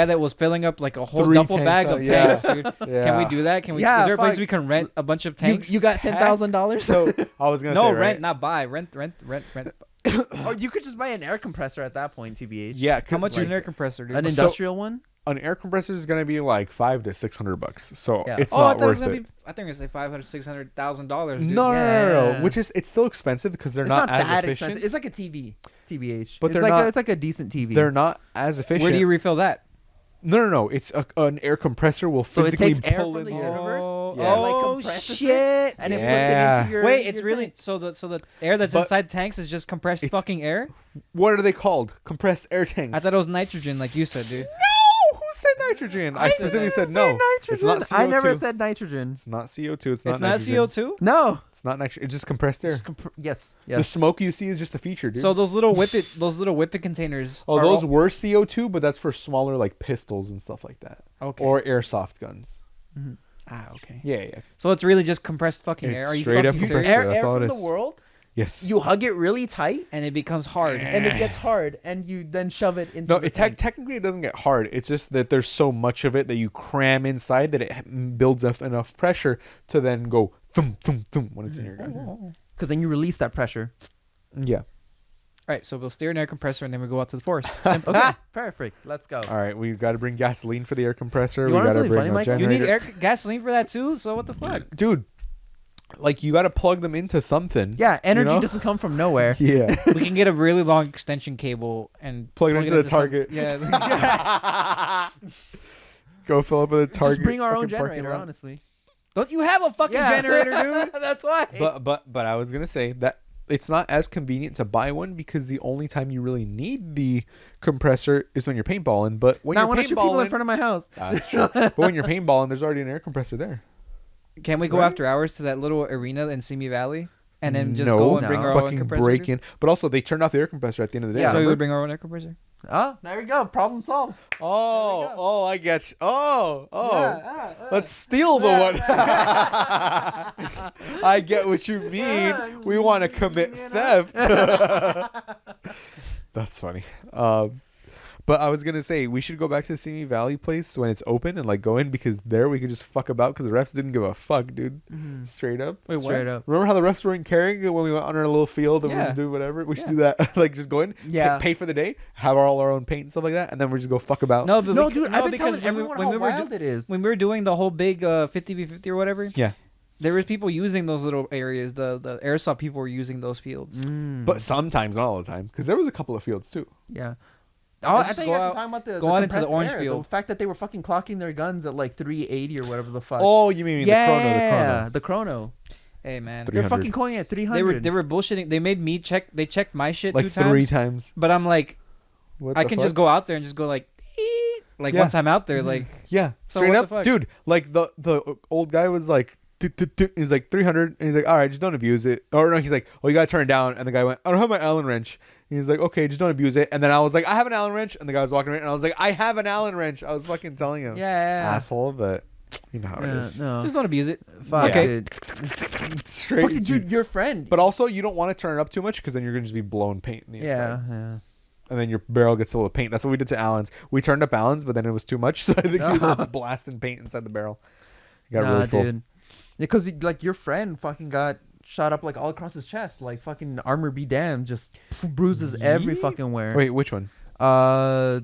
that was filling up like a whole 3 duffel tanks bag out, of yeah. tanks, dude. Yeah. Can we do that? Can we? Yeah, is there a place fuck. we can rent a bunch of tanks? You got $10,000. So I was gonna no say, rent, right? not buy. Rent. Or you could just buy an air compressor at that point, TBH. Yeah. How much is like, an air compressor, dude? An So- industrial one? an air compressor is gonna be like $500 to $600. So Yeah. it's oh, I not thought it was worth gonna it. be. I think it was like $500,000-$600,000. Dude. No. Yeah. Which is it's still expensive because they're It's not, not as that efficient. expensive. It's like a TV, TBH. But it's they're like not- it's like a decent TV. They're not as efficient. Where do you refill that? No. It's an air compressor will So it physically takes air pull from in the the air. universe. Yeah. and, like, Oh compresses shit! it, and it puts it Yeah. into your. Wait, it's your really tank. so the air that's But inside tanks is just compressed it's- fucking air. What are they called? Compressed air tanks. I thought it was nitrogen, like you said, dude. No, who said nitrogen? I specifically said no. It's not CO2. I never said nitrogen. It's not CO2. It's It's not not nitrogen. CO2. No. It's not nitrogen. It's just compressed air. Yes. The smoke you see is just a feature, dude. So those little whippet containers. oh, are those all- were CO2, but that's for smaller like pistols and stuff like that, okay. or airsoft guns. Okay. Yeah. So it's really just compressed fucking It's air. Are you straight up fucking compressed serious? air. That's all it from is. the world. Yes. You hug it really tight, And it becomes hard. and it gets hard, and you then shove it into. No, the it tank. technically it doesn't get hard. It's just that there's so much of it that you cram inside that it builds up enough pressure to then go thump thump thump when it's in your gun. Because then you release that pressure. Yeah. All right, so we'll steer an air compressor and then we go out to the forest. Okay, perfect. Let's go. All right, we've got to bring gasoline for the air compressor. You We wanna got to something bring funny, a Mike? You You need generator. gasoline for that too. So what the fuck? Dude, like you got to plug them into something. Yeah, energy know? doesn't come from nowhere. Yeah. We can get a really long extension cable and Plug it into the some- Target. yeah. Go fill up with a Target. Just bring our own fucking parking generator, lot. honestly. Don't you have a fucking Yeah. generator, dude? That's why. But I was gonna say that it's not as convenient to buy one because the only time you really need the compressor is when you're paintballing. But when now you're when I shoot people in paintballing, front of my house. that's true. But when you're paintballing, there's already an air compressor there. Can we go Right? after hours to that little arena in Simi Valley and then just no, go and bring our own fucking compressor? break dude? in. But also, they turned off the air compressor at the end of the day. Yeah. So we remember? would bring our own air compressor. Oh, there we go. Problem solved. Oh, I get you. Oh. Yeah, Let's steal the one. I get what you mean. We want to commit theft. That's funny. But I was gonna say we should go back to the Simi Valley place when it's open and like go in because there we could just fuck about because the refs didn't give a fuck, dude. Straight up. Wait, Straight up. Remember how the refs weren't caring when we went on our little field and we Yeah. were doing whatever? We should Yeah. do that. Like just go in, Yeah. pay for the day, have all our own paint and stuff like that, and then we just go fuck about. No, but No, we, dude, no, I've been because telling everyone when how we were wild it is. when we were doing the whole big 50v50 or whatever, Yeah. there was people using those little areas. The airsoft people were using those fields. But sometimes, not all the time, because there was a couple of fields too. Yeah. Oh, I just thought go you guys out- were talking about the go out into the compressed orange air, field. The fact that they were fucking clocking their guns at like 380 or whatever the fuck. Oh, you mean yeah, the the chrono. Hey man, Three- They're 300. fucking calling it at 300. they were bullshitting. They made me check. They checked my shit like two times. 3 times. But I'm like, What I the can fuck? just go out there and just go like, "Eek." Like Yeah. once I'm out there, like Yeah, So straight what up, the fuck? dude. Like the old guy was like, he's like 300, and he's like, all right, just don't abuse it. Or no, he's like, oh, you gotta turn it down. And the guy went, I don't have my Allen wrench. And he's like, okay, just don't abuse it. And then I was like, I have an Allen wrench. And the guy was walking around, and I was like, I have an Allen wrench. I was fucking telling him, yeah. asshole, but you know how it is. No. just don't abuse it. Fuck, Okay. dude. Straight, Fucking dude, your friend. But also, you don't want to turn it up too much because then you're gonna just be blowing paint in the inside. yeah. And then your barrel gets full of paint. That's what we did to Allen's. We turned up Allen's, but then it was too much, so I think he was just blasting paint inside the barrel. It got really full. dude. Because like your friend fucking got shot up like all across his chest, like fucking armor be damned, just bruises every Yeet. fucking where. Wait, which one? I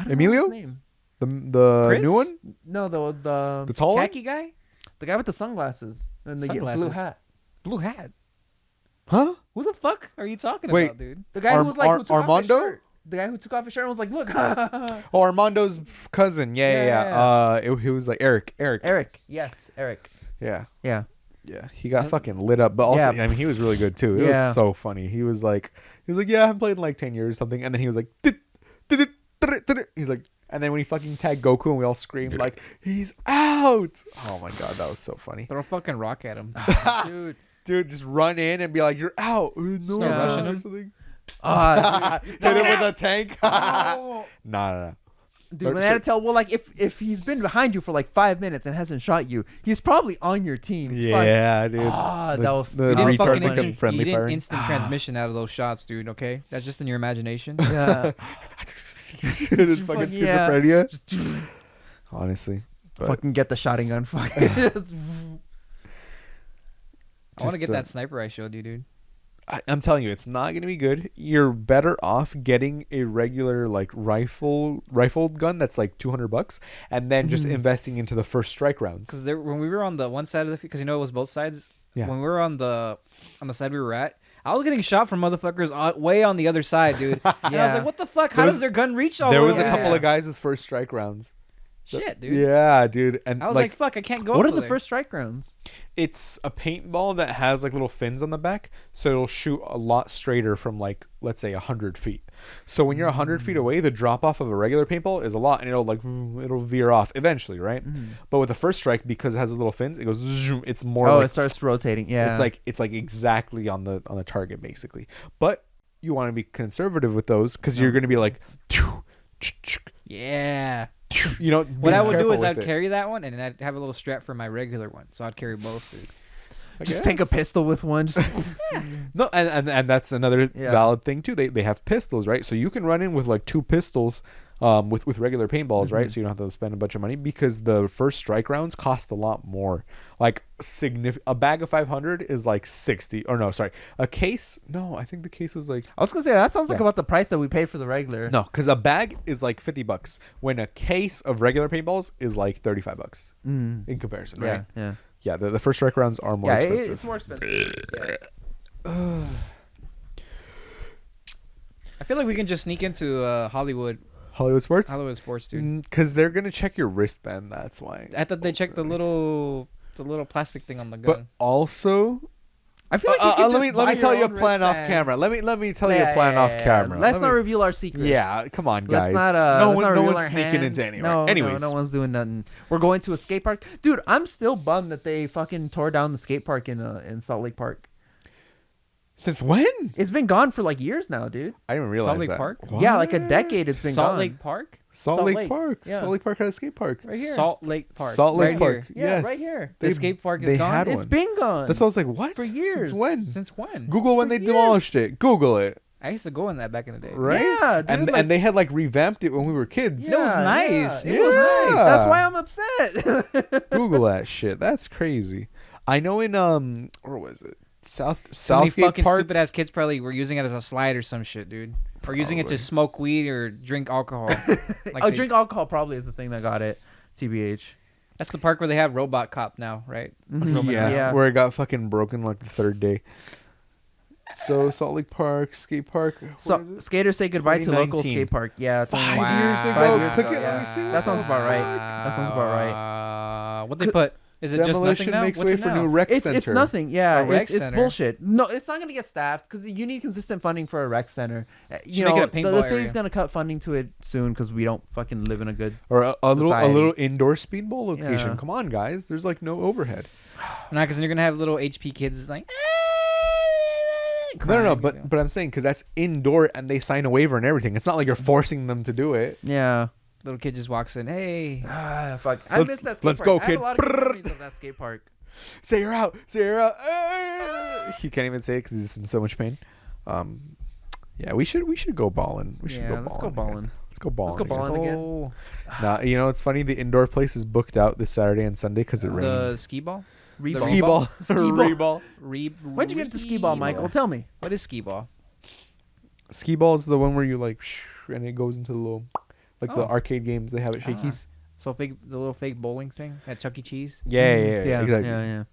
don't Emilio? know his name. The Chris? new one? No, The tall one? Khaki guy, the guy with the sunglasses and the blue Sunglasses. hat. blue hat. Huh? Who the fuck are you talking Wait. about, dude? The guy who was like who took off his Armando? shirt. The guy who took off his shirt and was like, "Look, Oh, Armando's cousin. Yeah. He was like Eric. Eric." Yes, Eric. Yeah. Yeah. Yeah. He got fucking lit up, but also, Yeah. I mean, he was really good too. It Yeah. was so funny. He was like, yeah, I haven't played in like 10 years or something. And then he was like, he's like, and then when he fucking tagged Goku and we all screamed like, he's out. Oh my God. That was so funny. Throw a fucking rock at him. Dude. Dude, just run in and be like, you're out. No, Start rushing or him? something. Dude. Hit him with a tank. Oh. No. Dude, when they had to tell, well, like if he's been behind you for like 5 minutes and hasn't shot you, he's probably on your team. Fuck. Yeah, dude. Ah, that was- the You didn't Retard fucking become instant, friendly you didn't firing. instant transmission out of those shots, dude. Okay, that's just in your imagination. Yeah. It's fucking Yeah. schizophrenia. Just Honestly. But fucking get the shotting gun. Fuck. I want to Just, get that sniper I showed you, dude. I'm telling you, it's not gonna be good. You're better off getting a regular like rifled gun that's like $200, and then just investing into the first strike rounds. Because when we were on the one side of the, because you know it was both sides. Yeah. When we were on the side we were at, I was getting shot from motherfuckers way on the other side, dude. And I was Yeah. like, what the fuck? How There does was- their gun reach all There the was way a over couple there? of guys with first strike rounds. Shit, dude. Yeah, dude. And I was like, fuck, I can't go What up are the there. first strike rounds? it's a paintball that has like little fins on the back, so it'll shoot a lot straighter from like, let's say 100 feet. So when you're 100 feet away, the drop off of a regular paintball is a lot, and it'll veer off eventually, right? But with the first strike, because it has the little fins, it goes zoom. It's more Oh, like it starts rotating. Yeah. it's like exactly on the target basically. But you want to be conservative with those because you're going to be like, Yeah. you know, What be I would do careful is with I'd it. carry that one, and then I'd have a little strap for my regular one. So I'd carry both, dude. I just take a guess. pistol with one. Just No, and that's another Yeah. valid thing too. They have pistols, right? So you can run in with like 2 pistols, with regular paintballs, right? So you don't have to spend a bunch of money because the first strike rounds cost a lot more. Like a bag of 500 is like 60, or no, sorry, a case. No, I think the case was like I was gonna say that sounds like Yeah. about the price that we pay for the regular. no, because a bag is like $50 when a case of regular paintballs is like $35 Mm. in comparison, Yeah. right? Yeah. Yeah, the first strike rounds are more Yeah. expensive. It's more expensive. Yeah. I feel like we can just sneak into Hollywood Hollywood Sports, sports, dude. because they're gonna check your wristband. That's why. I thought they checked the little plastic thing on the gun. But also, I feel like you could let me just buy tell your you a own plan off wristbands. camera. Let me tell you Yeah, a plan yeah, off yeah, yeah. camera. Let's Let not me- reveal our secrets. Yeah, come on, Let's guys. not. no let's one, not no reveal one's our sneaking hand. into anywhere. No, Anyways, no one's doing nothing. We're going to a skate park, dude. I'm still bummed that they fucking tore down the skate park in Salt Lake Park. since when? It's been gone for like years now, dude. I didn't even realize Salt Lake that. Park? Yeah, like a What? decade. It's been Salt gone. Lake Park? Salt Salt Lake Lake, Park. yeah. Salt Lake Park had a skate park. Right here. Salt Lake Park. Salt Lake right Park. Here. Yeah, Yes. right here. The skate park is gone? had It's one. been gone. That's why I was like, what? For years. Since when? Since when? Google when For they years. demolished it. Google it. I used to go in that back in the day. Right? Yeah, dude, and like- and they had like revamped it when we were kids. It was nice. Yeah, It was nice. That's why I'm upset. Google that shit. That's crazy. I know in where was it? So many Southgate fucking Park. stupid ass kids probably were using it as a slide or some shit, dude. Or using it Probably. to smoke weed or drink alcohol. Like Oh, they- drink alcohol probably is the thing that got it. TBH. That's the park where they have Robot Cop now, right? Mhm. Yeah, Yeah. where it got fucking broken like the 3rd day. So Salt Lake Park, skate park. what So is it? skaters say goodbye to local 2019. skate park. Yeah, it's only 5 like- years ago. 5 years Took ago, it. yeah. Let me see. That sounds about right. That sounds about right. What they put? Is it just nothing Demolition now? makes What's way it for now? new rec It's center. it's nothing. Yeah, A rec it's center. bullshit. No, it's not gonna get staffed because you need consistent funding for a rec center. You Should make know, it a the paintball city's area. gonna cut funding to it soon because we don't fucking live in a good. Or a Society. little indoor speedball location. Yeah. Come on, guys. There's like no overhead. No, because then you're gonna have little HP kids like. No, crying. but I'm saying because that's indoor and they sign a waiver and everything. It's not like you're forcing them to do it. Yeah. little kid just walks in. Hey, Fuck. I Let's- miss that skate let's park. go, I have kid. a lot of good memories of that skate park. Say you're out. Say you're out. He can't even say it because he's in so much pain. Yeah, we should go balling. We should Yeah, go let's balling. go again. balling. Let's go balling. Let's go balling again. oh, Nah, you know it's funny. The indoor place is booked out this Saturday and Sunday because it the rained. skee ball. Reball. Skee ball. Skee ball. Reball. When'd you get into skee ball, Michael? Tell me. What is skee ball? Skee ball is the one where you like, and it goes into the little, like the Oh. arcade games they have at Shakey's. So the little fake bowling thing at Chuck E. Cheese. Yeah, Yeah, exactly. yeah.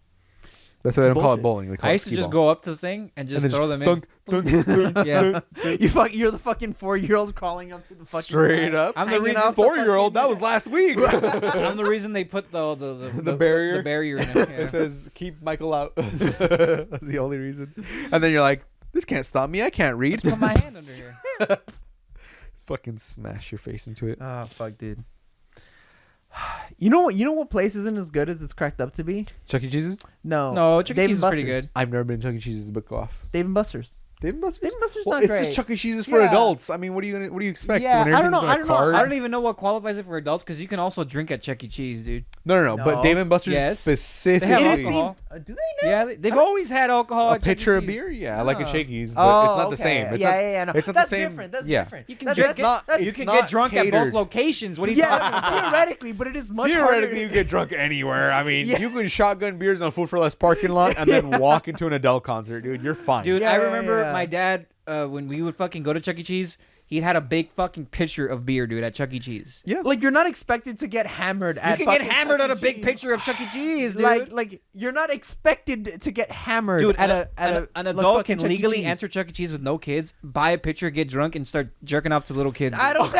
That's why It's they don't call it bullshit. bowling. They call I it used to skee just ball. go up to the thing and just And then throw them in. dunk, dunk, dunk, Yeah. dunk. You're the fucking 4-year-old crawling up to the fucking Straight side. up. I'm the Hanging reason off the 4-year-old. fucking- That was last week. I'm the reason they put the barrier? The barrier in it. Yeah. It says keep Michael out. That's the only reason. And then you're like, this can't stop me. I can't read. Put my hand under here. Just fucking smash your face into it. Oh fuck, dude. You know what place isn't as good as it's cracked up to be? Chuck E. Cheese's? No. No, Chuck E. Dave Cheese and is pretty Buster's. good. I've never been to Chuck E. Cheese's book off. Dave and Buster's. Dave and Buster's? Dave and Buster's Well, not it's great. just Chuck E. Cheese's for Yeah. adults. I mean, what do you expect? Yeah, when I don't know, everything's on I a don't know, card? I don't even know what qualifies it for adults because you can also drink at Chuck E. Cheese, dude. No. But No. Dave and Buster's Yes. specifically. They have It is alcohol. do they? Yeah, they've always had alcohol. A at Chuck E. pitcher of Cheese. beer? Yeah, like a Oh. Shakey's, but it's not the okay. same. It's yeah, not, yeah. No. It's not That's the same. different. That's yeah. different. You can That's- drink. that's- that's- You it's can not get drunk at catered. both locations. What are you talking Yeah, about? theoretically, but it is much Theoretically, harder. you get drunk anywhere. I mean, Yeah. you can shotgun beers on a Food for Less parking lot and then walk into an Adele concert, dude. You're fine. Dude, Yeah, I yeah, remember yeah. my dad when we would fucking go to Chuck E. Cheese. he had a big fucking pitcher of beer, dude, at Chuck E. Cheese. Yeah. Like, you're not expected to get hammered You at can get fucking hammered Chuck on E. a big Cheese. picture of Chuck E. Cheese, dude. Like you're not expected to get hammered Dude, at an like, adult fucking can Chuck E. legally Cheese. enter Chuck E. Cheese with no kids, buy a picture, get drunk, and start jerking off to little kids. I don't.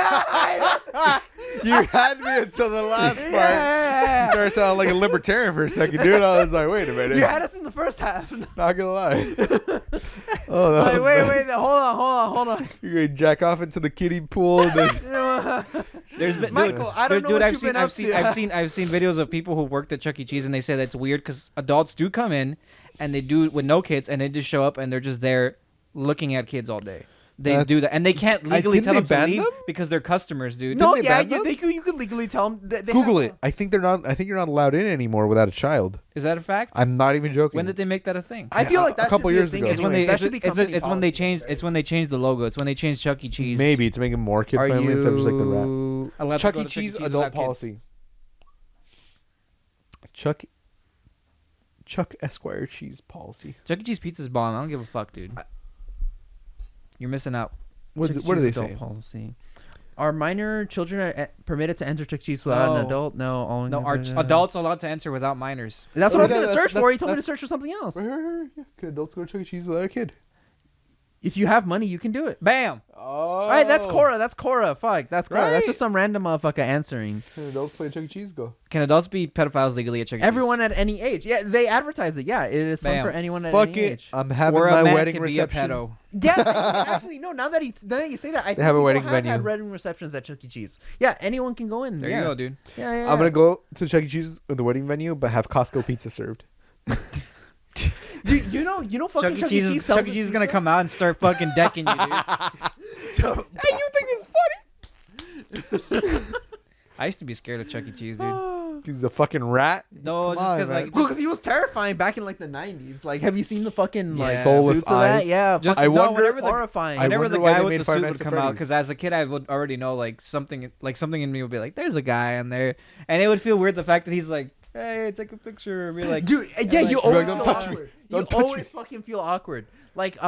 You had me until the last part. Yeah. You started sounding like a libertarian for a second, dude. I was like, wait a minute. You had us in the first half. Not gonna lie. Oh, that was Wait. Hold on. You're gonna jack off into the kiddie pool. And then... There's been, Michael, I don't know dude, what I've you've seen, been I've up seen, to. I've seen videos of people who worked at Chuck E. Cheese, and they say that's weird because adults do come in, and they do with no kids, and they just show up, and they're just there looking at kids all day. They do That's- that, and they can't legally didn't tell they them to ban leave them? because they're customers, dude. No, Didn't they yeah, ban them? you could legally tell them. They Google have it. I think they're not. I think you're not allowed in anymore without a child. Is that a fact? I'm not even joking. When did they make that a thing? I feel Yeah, like that a couple should be years a thing ago. It's when anyways. they That should be company it's when they policy. changed it's when they changed the logo. It's when they changed Chuck E. Cheese. Maybe to make it more kid Are friendly instead of just like the rat. you? Allowed to Chuck go E. to Cheese without adult kids. policy. Chuck Esquire cheese policy. Chuck E. Cheese pizza's bomb. I don't give a fuck, dude. You're missing out. What Chuck E. are they Cheese adult saying? Policy. Are minor children permitted to enter Chuck E. Cheese without an No. adult? No, only No, are adults allowed to enter without minors? That's Oh, what I was yeah, gonna that's- search for. He that's- told me to that's- search for something else. Right. Yeah. Could adults go to Chuck E. Cheese without a kid? If you have money, you can do it. Bam. Oh. All right, that's Cora. Fuck, that's Cora. That's Right. just some random motherfucker answering. Can adults play Chuck E. Cheese? Go. Can adults be pedophiles legally at Chuck E. Cheese? Everyone at any age. Yeah, they advertise it. Yeah, it is fun Bam. for anyone at Fuck any it. age. I'm having Or a my man wedding can reception. be a pedo. Yeah, actually, no. Now that you say that, I think have a people wedding have venue. had wedding receptions at Chuck E. Cheese. Yeah, anyone can go in. There yeah. you go, dude. Yeah. I'm gonna go to Chuck E. Cheese with the wedding venue, but have Costco pizza served. You know, fucking Chuck E. Cheese is, Chuck E. Cheese is gonna come out and start fucking decking you, dude. Hey, you think it's funny? I used to be scared of Chuck E. Cheese, dude. He's a fucking rat. No, Come just on, because man. like, because he was terrifying back in like the 90s. Like, have you seen the fucking like Yeah. Soulless suits of that? eyes. Yeah, Just- I no, wonder- whenever the- horrifying. I whenever wonder the why guy they with made the Five suit Nights would at come out, Freddy's. because as a kid I would already know like something in me would be like, "There's a guy on there," and it would feel weird the fact that he's like, "Hey, take a picture," or be like, Dude, yeah, like- you You're always like, feel "Don't touch me. awkward. Don't You touch always me." fucking feel awkward. Like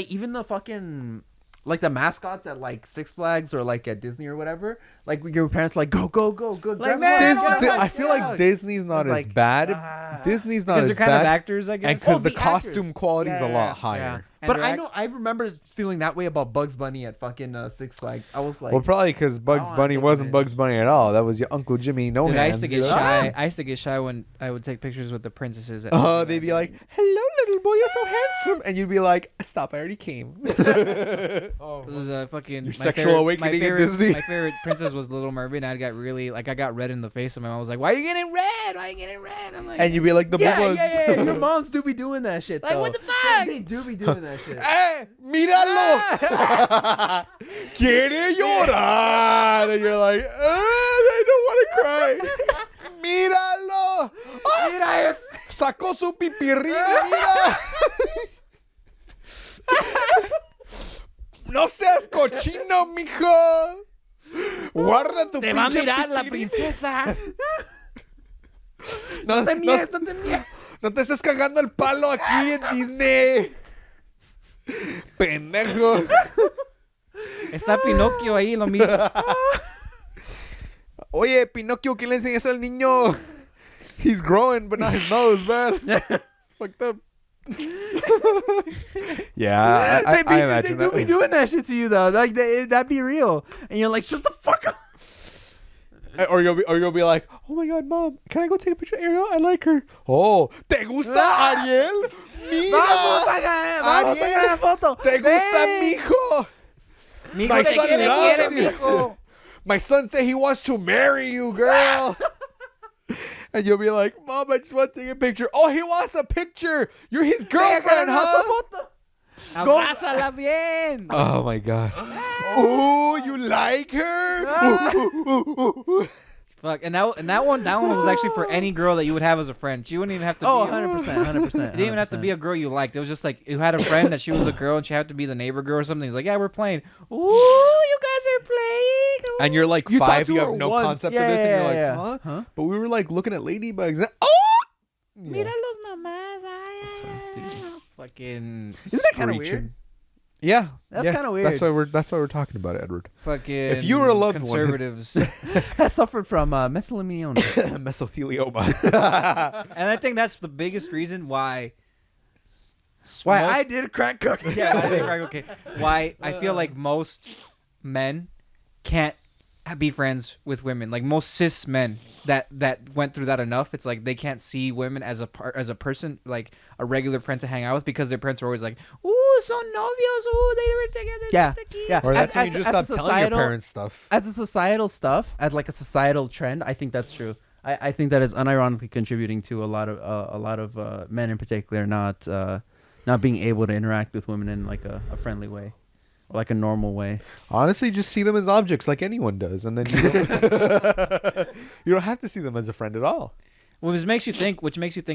even the fucking like the mascots at like Six Flags or like at Disney or whatever. Like your parents are like go. grab man, one, Dis- grab Di- one. I feel Yeah. like Disney's not It's as like, bad. Disney's not because as they're kind of bad, actors, I guess. and because Oh, the the costume actors. quality is a Yeah, lot yeah. higher. And But they're I act- know I remember feeling that way about Bugs Bunny at fucking Six Flags. I was like, Well, probably because Bugs wanna Bunny take wasn't it. Bugs Bunny at all. That was your Uncle Jimmy No Dude, Hands. I used to get you know? shy. I used to get shy when I would take pictures with the princesses. At Oh, they'd be like, "Hello, little boy, you're so handsome," and you'd be like, "Stop! I already came." Oh, this is a fucking Your my sexual favorite- awakening my at favorite, Disney. My favorite princess was Little Mermaid, and I got really like I got red in the face, and my mom was like, "Why are you getting red? Why are you getting red?" I'm like, And you'd be like, "The yeah, boobas." yeah. Your moms do be doing that shit. Like, though. what the fuck? They do be doing that shit. ¡Eh! ¡Míralo! ¡Quiere llorar! And you're like, I don't want to cry. ¡Míralo! ¡Ah! Mira eso. ¡Sacó su pipirrín! ¡Mira! ¡No seas cochino, mijo! ¡Guarda tu Te va a pinche mirar la pipirín! princesa. No, Te no, mies, no te mies. no te estés cagando el palo aquí en Disney. Pendejo. Está Pinocchio ahí, lo mismo. Oye, Pinocchio, ¿qué le enseñas al niño? He's growing, but not his nose, man. It's fucked up. Yeah, I imagine they do be that. doing that shit to you though. Like that'd be real, and you're like, shut the fuck up. Or you'll be like, oh my god, mom, can I go take a picture of Ariel? I like her. Oh, ¿te gusta Ariel? Mira, Vamos a sacar la foto. ¿te gusta Ven. mijo? Mijo, My te son quiere, loves quiere, you. mijo. My son said he wants to marry you, girl. And you'll be like, Mom, I just want to take a picture. Oh, he wants a picture. You're his girlfriend, huh? Abrázala bien. Oh my god. Ooh, you like her? Fuck, and that one was actually for any girl that you would have as a friend. She wouldn't even have to. Oh, be 100%, 100%. It didn't even have to be a girl you liked. It was just like you had a friend that she was a girl and she had to be the neighbor girl or something. He's like, yeah, we're playing. Ooh, you guys are playing. Ooh. And you're like You talked 5, to you her have no once. concept Yeah, of this, and you're yeah, like, yeah. huh? But we were like looking at ladybugs. Oh! Yeah. Míralos nomás. Ay, That's fine, dude. Fucking. Isn't that kind of Screeching. weird? Yeah, That's yes, kinda That's weird. why we're talking about it, Edward. Fucking. If you were a loved one, his- conservatives, I suffered from mesothelioma. Mesothelioma. and I think that's the biggest reason why. Why most- I did crack cocaine. Yeah, I think right, okay. Why I feel like most men can't be friends with women. Like most cis men that went through that enough, it's like they can't see women as a person, like a regular friend to hang out with, because their parents are always like, "Ooh, son novios, ooh, they were together." Yeah, yeah. Or that's when you As- just as a stop telling your societal- parents stuff. As a societal stuff, as like a societal trend, I think that's true. I think that is unironically contributing to a lot of men in particular not being able to interact with women in like a friendly way, or like a normal way. Honestly, just see them as objects like anyone does, and then you don't have to see them as a friend at all. Which makes you think,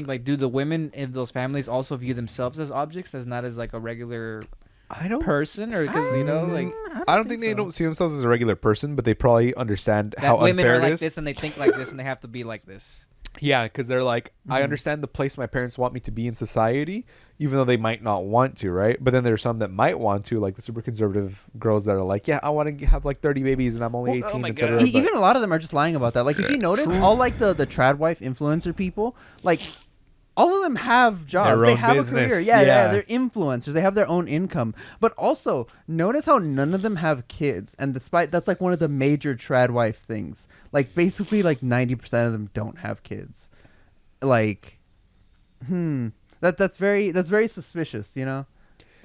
like, do the women in those families also view themselves as objects, as not as like a regular I don't. person, or because like I don't think they don't see themselves as a regular person, but they probably understand that how women unfair are it like is. this and they think like this and they have to be like this. Yeah, because they're like, I understand the place my parents want me to be in society, even though they might not want to, right? But then there's some that might want to, like the super conservative girls that are like, yeah, I want to have like 30 babies and I'm only 18, etc. Even a lot of them are just lying about that. Like if you notice, all like the trad wife influencer people, like all of them have jobs. Their They own have business, a career. Yeah, yeah. they're influencers. They have their own income. But also, notice how none of them have kids. And despite that's like one of the major trad wife things. Like basically like 90% of them don't have kids. Like that's very suspicious, you know?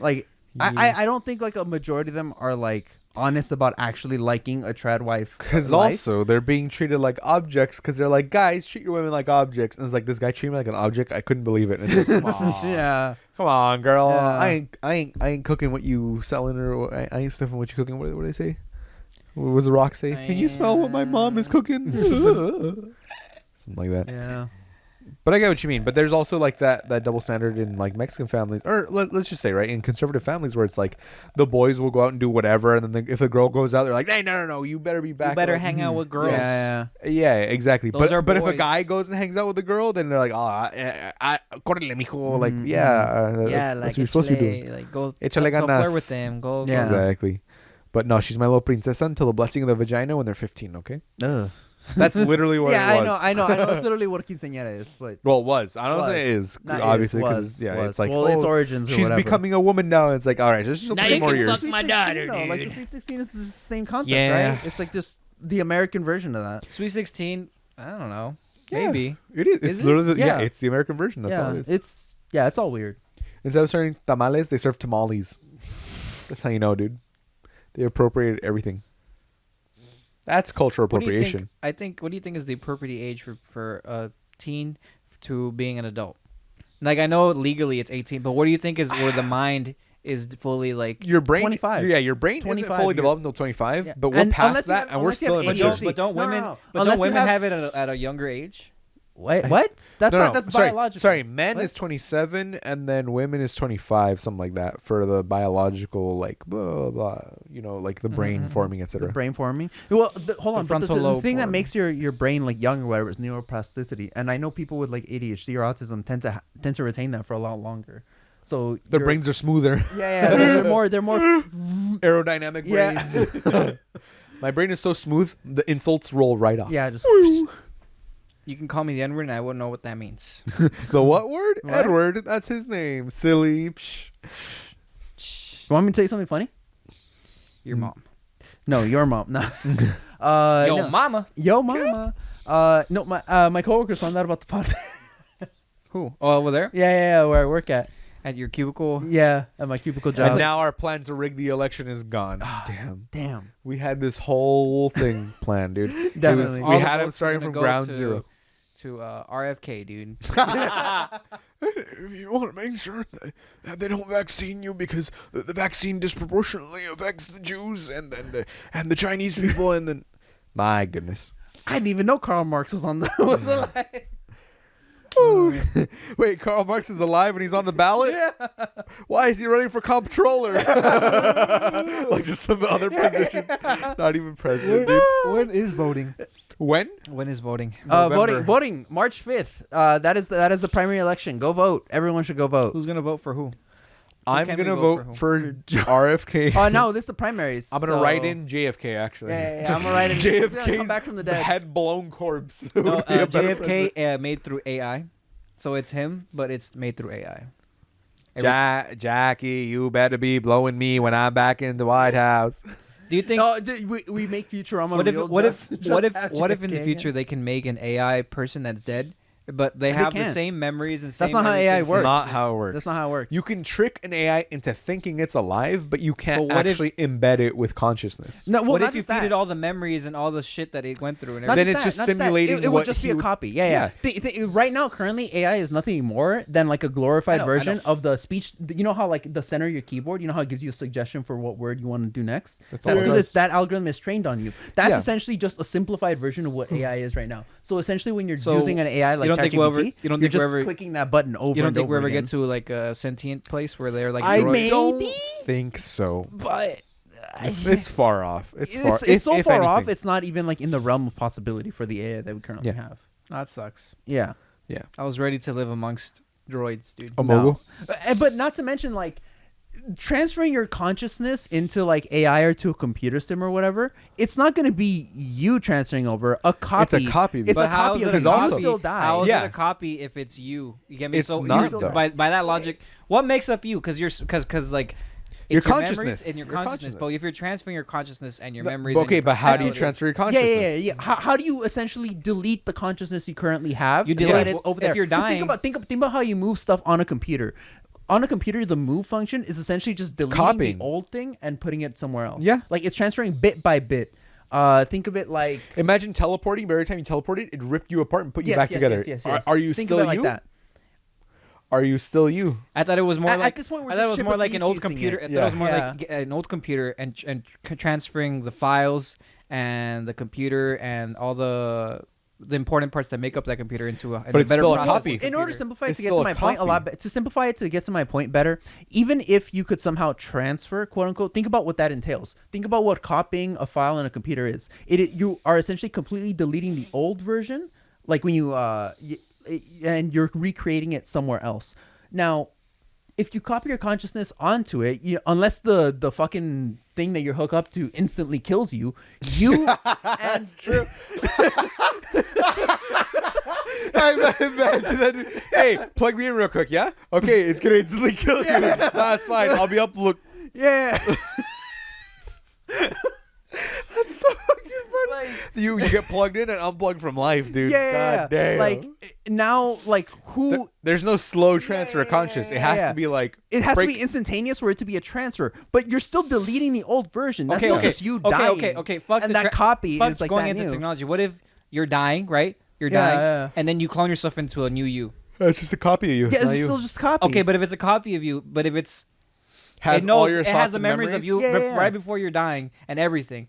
Like I don't think like a majority of them are like honest about actually liking a trad wife. Because life. also they're being treated like objects because they're like, guys, treat your women like objects. And it's like, this guy treated me like an object. I couldn't believe it. And it's like, come on. Yeah. Come on, girl. Yeah. I ain't cooking what you selling, or I ain't sniffing what you cooking. What do they say? What was the Rock say? Can you smell what my mom is cooking? Or something like that. Yeah. But I get what you mean. But there's also like that double standard in like Mexican families, or let's just say, right, in conservative families where it's like the boys will go out and do whatever, and then if the girl goes out, they're like, hey, no, you better be back. You better Like, hang out with girls. Yeah. yeah, exactly. Those are But if a boys. guy goes and hangs out with a girl, then they're like, córrele, mijo. Like, yeah, that's what you're supposed to be doing. Like go, Échale go ganas. flirt with them. Go. Yeah. Exactly. But no, she's my little princesa until the blessing of the vagina when they're 15. Okay, Ugh. that's literally what Yeah, it was. I know. It's literally what a quinceañera is, but Well, it was. I don't Was. say it is, not obviously, is, because was, yeah, was. it's like, well, its oh, origins. Or she's whatever. becoming a woman now. And it's like, all right, just Now 3 you more can years. fuck my daughter, No, like the dude. Sweet 16 is the same concept, Yeah. right? It's like just the American version of that. Sweet 16. I don't know. Yeah. Maybe. It is. It's Is it? literally Yeah. it's the American version. That's all it is. It's all weird. Instead of serving tamales, they serve tamales. That's how you know, dude. They appropriated everything. That's cultural What do you appropriation. think? What do you think is the appropriate age for a teen to being an adult? Like I know legally it's 18, but what do you think is where the mind is fully like? Your brain, 25. Yeah, your brain isn't 25, fully you're- developed until 25, Yeah. but we're And past unless you that, have- and we're unless you still have in But maturity. ADHD. don't No, no, women? no. But Unless don't you women have- have it at a younger age? What? That's No, not. That's sorry, biological. Sorry, men What? is 27, and then women is 25, something like that, for the biological, like blah blah, blah, you know, like the brain forming, The etc. brain forming. Well, hold on. But frontal the lobe thing that forming. makes your brain like young or whatever is neuroplasticity, and I know people with like ADHD or autism tend to retain that for a lot longer. So Their your- brains are smoother, Yeah, they're more. aerodynamic Yeah. brains. My brain is so smooth, the insults roll right off. Yeah, just. You can call me the N-word and I wouldn't know what that means. The what word? What? Edward. That's his name. Silly. Psh. You want me to tell you something funny? Your mom. No, your mom. No. Yo, no. mama. Yo, mama. No, my coworkers found out about the podcast. Who? Oh, over there Yeah, where I work at. at your cubicle. Yeah, at my cubicle job. And now our plan to rig the election is gone. Ah, Damn. Damn. We had this whole thing planned, dude. It was- Definitely. we All the had him votes are starting gonna from go ground to- zero. To RFK, dude. If you want to make sure that they don't vaccine you because the vaccine disproportionately affects the Jews and the Chinese people and then my goodness. I didn't even know Karl Marx was on the. Was alive. Wait, Karl Marx is alive and he's on the ballot? Yeah. Why is he running for comptroller? Like just some other position. Not even president, dude. When is voting? When? When is voting? November. Voting March 5th. That is the primary election. Go vote. Everyone should go vote. Who's gonna vote for who? I'm can we gonna vote vote for for RFK. Oh no, this is the primaries. I'm gonna so- write in JFK actually. Yeah, I'm gonna write in. He's gonna come JFK's back from the dead. head blown corpse. No, would be a better president. JFK made through AI, so it's him, but it's made through AI. Jackie, you better be blowing me when I'm back in the White House. Do you think? No, we make Futurama real. What if have what if in the JFK future they can make an AI person that's dead, but they They have the can't. same memories and That's same not how AI everything? works. Not how it works. That's not how it works. You can trick an AI into thinking it's alive, but you can't But what if- actually embed it with consciousness. No, well, What not if you just feed that. it all the memories and all the shit that it went through and Not everything? Then it's just not that. simulating It would what just he be a would- copy. Yeah. Right now, currently, AI is nothing more than like a glorified I know. version of the speech. You know how like the center of your keyboard, you know how it gives you a suggestion for what word you want to do next. That's all That's it because does. it's that algorithm is trained on you. That's Yeah. essentially just a simplified version of what AI is right now. So essentially, when you're So, using an AI like you don't think we'll ever- ChatGPT, you don't you're think we'll just ever- clicking that button over You don't and think over we ever again. get to like a sentient place where they're like I droids? don't think so. But It's far off. It's far. it's so if far off. anything. It's not even like in the realm of possibility for the AI that we currently Yeah. have. Oh, that sucks. Yeah. Yeah. I was ready to live amongst droids, dude. A mogul. But not to mention like transferring your consciousness into like AI or to a computer sim or whatever. It's not going to be you transferring over a copy. It's a copy. It's But a how copy is of it you. a You also- copy? still die. How is Yeah. it a copy if it's you? You get me? It's So not, you- though. by that logic, what makes up you? Because you're because like Your it's memories consciousness. and your Your consciousness. But consciousness. if you're transferring your consciousness and your No, memories, and okay, your but how do you personality- transfer your Yeah, consciousness? yeah. How do you essentially delete the consciousness you currently have? You so delete- that it's over if there. you're 'Cause dying- think about how you move stuff on a computer. On a computer, the move function is essentially just deleting Copying. the old thing and putting it somewhere else. Yeah. like it's transferring bit by bit. Think of it like Imagine teleporting, but every time you teleported, it ripped you apart and put you yes, back yes, together. yes. Are you Think still of it you? like that. Are you still you? I thought it was more At like this point, we're I thought it just was more like an old ship-a-piecing computer. it. I thought it was more Yeah. like an old computer and transferring the files and the computer and all the important parts that make up that computer into a, But it's better still a processing copy. computer. In order to simplify it It's to get still to a my point a lot copy. to simplify it to get to my point better, even if you could somehow transfer, quote unquote, think about what that entails. Think about what copying a file in a computer is. You are essentially completely deleting the old version, like when you and you're recreating it somewhere else. Now, if you copy your consciousness onto it, unless the fucking thing that you're hooked up to instantly kills you, you and True. I imagine that. Hey, plug me in real quick, yeah? Okay, it's gonna instantly kill you. That's fine. I'll be up. Look, yeah. that's so fucking funny. You get plugged in and unplugged from life, dude. Yeah, God damn. like now, like who? There's no slow transfer of conscious. It has yeah. to be like It has break- to be instantaneous for it to be a transfer, but you're still deleting the old version. That's Okay, not okay, just you okay, dying. okay. Fuck and the that copy fuck is like going that into new. technology. What if you're dying, right? You're Yeah, dying, yeah. and then you clone yourself into a new you. It's just a copy of you. Yeah, not it's you. still just a copy. Okay, but if it's a copy of you, but if it's Has it knows, all your it thoughts has the and memories of you Yeah, yeah. right before you're dying and everything.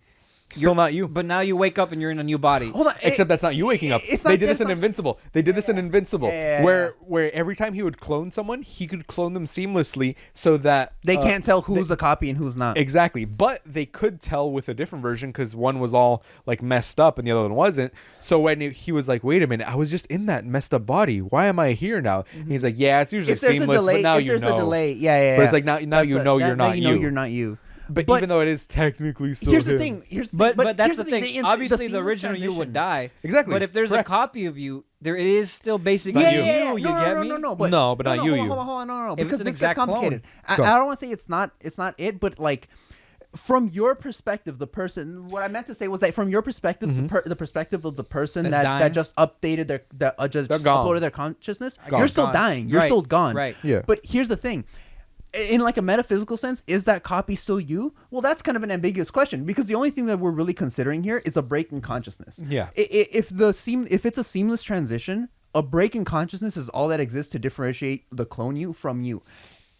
Still not you. But now you wake up and you're in a new body. hold on. Except that's not you waking up. it's They not- did this it's in not- Invincible. They did this in Invincible, Yeah. where every time he would clone someone, he could clone them seamlessly, so that they can't tell who's they- the copy and who's not. exactly. But they could tell with a different version because one was all like messed up and the other one wasn't. So when he was like, "Wait a minute, I was just in that messed up body. Why am I here now?" And he's like, "Yeah, it's usually If there's a seamless, delay, but now if you there's know." a delay, yeah. But it's like now That's you the- know that- you're now not you know you. you're not you. But, But even though it is technically still here's the him. thing. But that's here's the thing. ins- Obviously, the seamless original you would transition. die. Exactly. But if there's Correct. a copy of you, there it is still basically not you. you. You no, get no, me? no, No, but not you, Hold on, no. If Because it's an this gets exact clone. complicated. I Go. don't want to say it's not it, but like from your perspective, the person. What I meant to say was that from your perspective, the perspective of the person That's that dying. just updated just They're gone. uploaded their consciousness, Gone. you're still Gone. dying. You're Right, still gone. right. Yeah. But here's the thing. In like a metaphysical sense, is that copy still you? Well, that's kind of an ambiguous question because the only thing that we're really considering here is a break in consciousness. Yeah. If it's a seamless transition, a break in consciousness is all that exists to differentiate the clone you from you.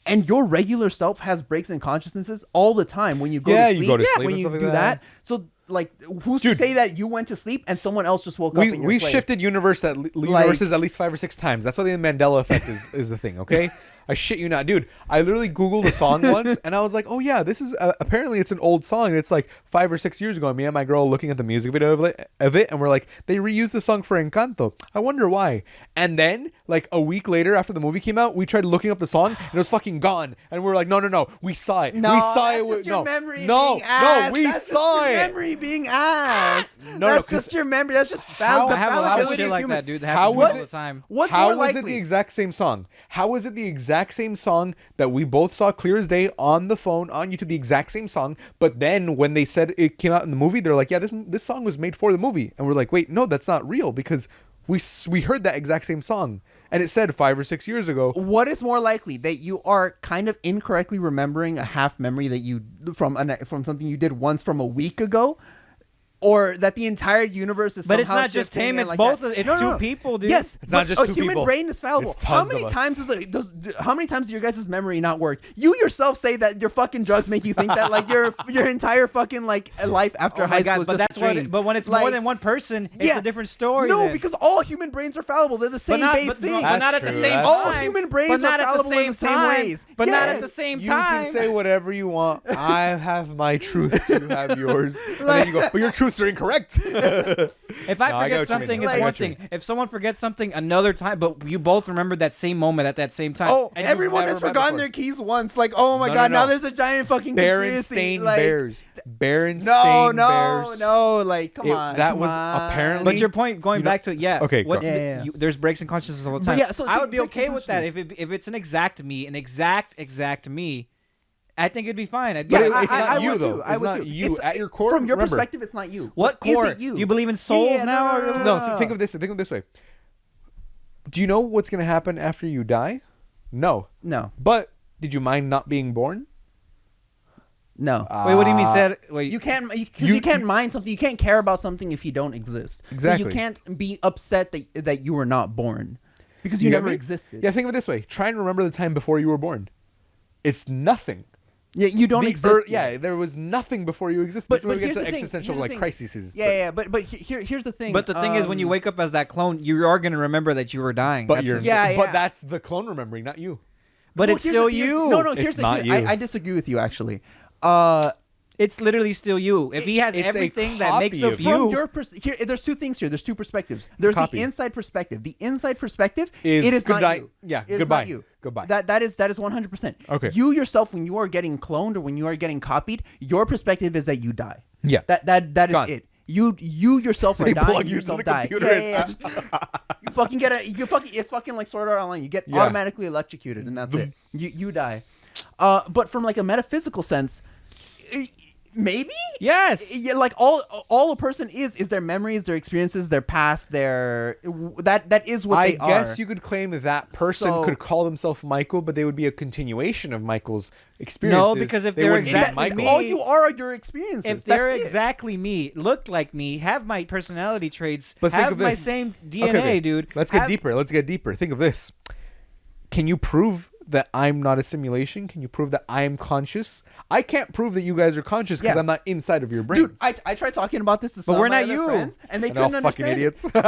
And your regular self has breaks in consciousnesses all the time when you go Yeah, to you sleep. go to sleep when and you stuff like do that. that. So like who's to Dude. say that you went to sleep and someone else just woke up in your We've place? shifted universes at least 5 or 6 times. That's why the Mandela effect is the thing. Okay, I shit you not, dude. I literally Googled a song once, and I was like, oh yeah, this is apparently it's an old song. It's like 5 or 6 years ago. And me and my girl looking at the music video of it, and we're like, they reused the song for Encanto. I wonder why. And then like a week later, after the movie came out, we tried looking up the song, and it was fucking gone. And we were like, no, we saw it. No, we saw that's it. just your memory no, being ass. we That's saw just your it. memory being ass. No, that's 'cause just your memory. That's just how- the I have a lot of fallibility shit like human. that, dude. That How happens was all the it- time. What's How more was it likely? the exact same song? How is it the exact same song that we both saw clear as day on the phone on YouTube? The exact same song, but then when they said it came out in the movie, they're like, "Yeah, this song was made for the movie," and we're like, "Wait, no, that's not real because we heard that exact same song and it said 5 or 6 years ago." What is more likely, that you are kind of incorrectly remembering a half memory that you from something you did once from a week ago, or that the entire universe is But it's somehow not just shifting him, and it's like both that? of- it's two people, dude. Yes, It's not but just a two human people. brain is fallible. It's How tons many of us. times how many times do your guys' memory not work? You yourself say that your fucking drugs make you think that like your entire fucking like life after Oh high my school god! is But just that's a dream. what. But when it's Like, more than one person, it's yeah. a different story. No, then. because all human brains are fallible. They're the same not, base but, thing. but not at the That's same true. time. All human brains but not are at the fallible in same the same time. ways. But not Yes. at the same You time. can say whatever you want. I have my truths. You have yours. And then you go, but your truths are incorrect. If I No, I get forget what you something, mean. it's I one get what you thing. If someone forgets something another time, but you both remember that same moment at that same time. Oh, And everyone you've has never met forgotten before. their keys once. Like, oh my No, god, no, now no. there's a giant fucking conspiracy. Berenstain Like, Bears. Berenstain no, Bears. no. Like, come on. That come was on. apparently- But your point, going You know- back to it, yeah. Okay, what's go. the- Yeah. there's breaks in consciousness all the But time. yeah, so I think would be breaks in okay with that consciousness. if it's an exact me, an exact me. I think it'd be fine. I'd be But like, it's not I you, would though. too. I It's would not too. you. It's- At your core, from your remember. perspective, it's not you. what But is core? it you? Do you believe in souls Yeah, now? no, or no, No, no. think of this. Think of it this way. Do you know what's gonna happen after you die? No. No, But did you mind not being born? no. Wait, what do you mean? Said wait. You can't because you- you can't mind something. You can't care about something if you don't exist. Exactly. So you can't be upset that you were not born because you, get never me? existed. Yeah, think of it this way. Try and remember the time before you were born. It's nothing. Yeah, you don't The exist. yeah, yet. there was nothing before you existed. But- That's where but we get here's to the thing, existential here's the like thing. crises. Yeah. But here's the thing. But the thing is, when you wake up as that clone, you are gonna remember that you were dying. But That's you're the- Yeah, but yeah. that's the clone remembering, not you. but Well, it's here's still the- you. No, It's here's not you. I disagree with you actually. It's literally still you. If he has It's a everything that makes copy of of you, From your here, there's two things here. There's two perspectives. There's the copy. inside perspective. The inside perspective Is it is good not night. you. Yeah, It is goodbye. not you. Goodbye. That is 100%. Okay. You yourself, when you are getting cloned or when you are getting copied, your perspective is that you die. Yeah. That is Gone. it. You yourself are They dying. plug You you into yourself the die. computer Yeah. Just- you fucking get it's fucking like Sword Art Online. You get Yeah. automatically electrocuted and that's it. You die. But from like a metaphysical sense, maybe. yes. Yeah, like all a person is their memories, their experiences, their past, that is what I they are. guess you could claim that person So- could call themselves Michael, but they would be a continuation of Michael's experiences. No, because if they they're wouldn't be exactly Michael. me- all you are your experiences. If they're That's it. exactly me, look like me, have my personality traits, But think have of my this. same DNA, Okay. dude. Let's get have- deeper. Let's get deeper. Think of this. Can you prove that I'm not a simulation? Can you prove that I am conscious? I can't prove that you guys are conscious because Yeah. I'm not inside of your brains. Dude, I tried talking about this to some we're of my not other you. friends, and they And all couldn't fucking understand idiots. it. No,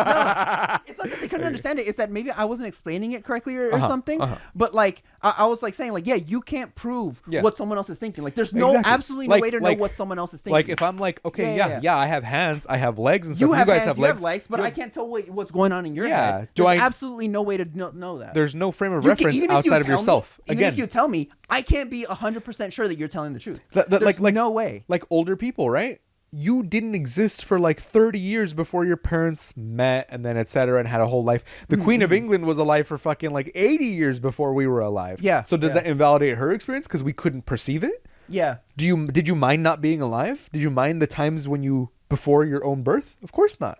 it's not that they couldn't understand it. It's that maybe I wasn't explaining it correctly or something. But like I was like saying, like, yeah, you can't prove Yeah. what someone else is thinking. Like, there's no Exactly. absolutely no Like- way to like- know what someone else is thinking. Like if I'm like, okay, Yeah. yeah, I have hands, I have legs and stuff. you have guys hands, have you legs. have legs, but You I have- can't tell what's going on in your Yeah. head. Do There's I- absolutely no way to know that. There's no frame of You can- reference even if you outside of tell me- yourself. Even Again, if you tell me, I can't be 100% sure that you're telling the truth. There's There's no way. Like older people, right? You didn't exist for like 30 years before your parents met and then etc. and had a whole life. The Queen of England was alive for fucking like 80 years before we were alive. Yeah, So does yeah. that invalidate her experience because we couldn't perceive it? Yeah. Did you mind not being alive? Did you mind the times when you before your own birth? Of course not.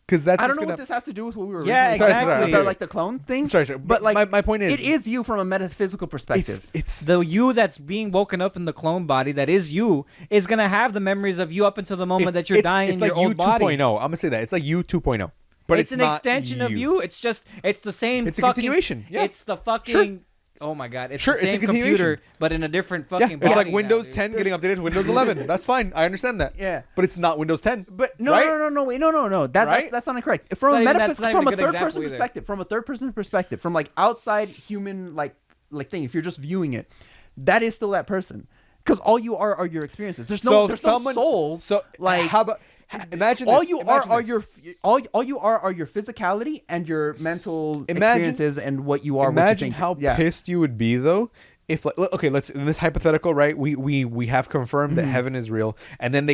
Because that's I don't just know gonna, what this has to do with what we were Yeah, originally talking exactly. about, like the clone thing. Sorry, but like my point is it is you from a metaphysical perspective. it's The you that's being woken up in the clone body, that is you, is gonna have the memories of you up until the moment that you're dying it's in like your you old body. 2.0. I'm gonna say that it's like you 2.0, but it's an not extension of you. It's just it's the same. It's a fucking, continuation, yeah. It's the fucking. Oh my god! It's Sure, the it's a same continuation. computer, but in a different Yeah, fucking. it's body like now, Windows dude. 10 getting updated to Windows 11. That's fine. I understand that. Yeah. But it's not Windows 10. But no, right? no. Right? That's not incorrect. From not a even- that's not from even a a good third example person either. perspective, from a third person perspective, from like outside human like like thing, if you're just viewing it, that is still that person. Because all you are your experiences. There's So no if there's someone- no souls. So like how about imagine all this, you imagine are this. your all you are your physicality and your mental Imagine- experiences and what you are. Imagine what you think. how pissed you would be though if like okay, let's in this hypothetical, right? We have confirmed that heaven is real, and then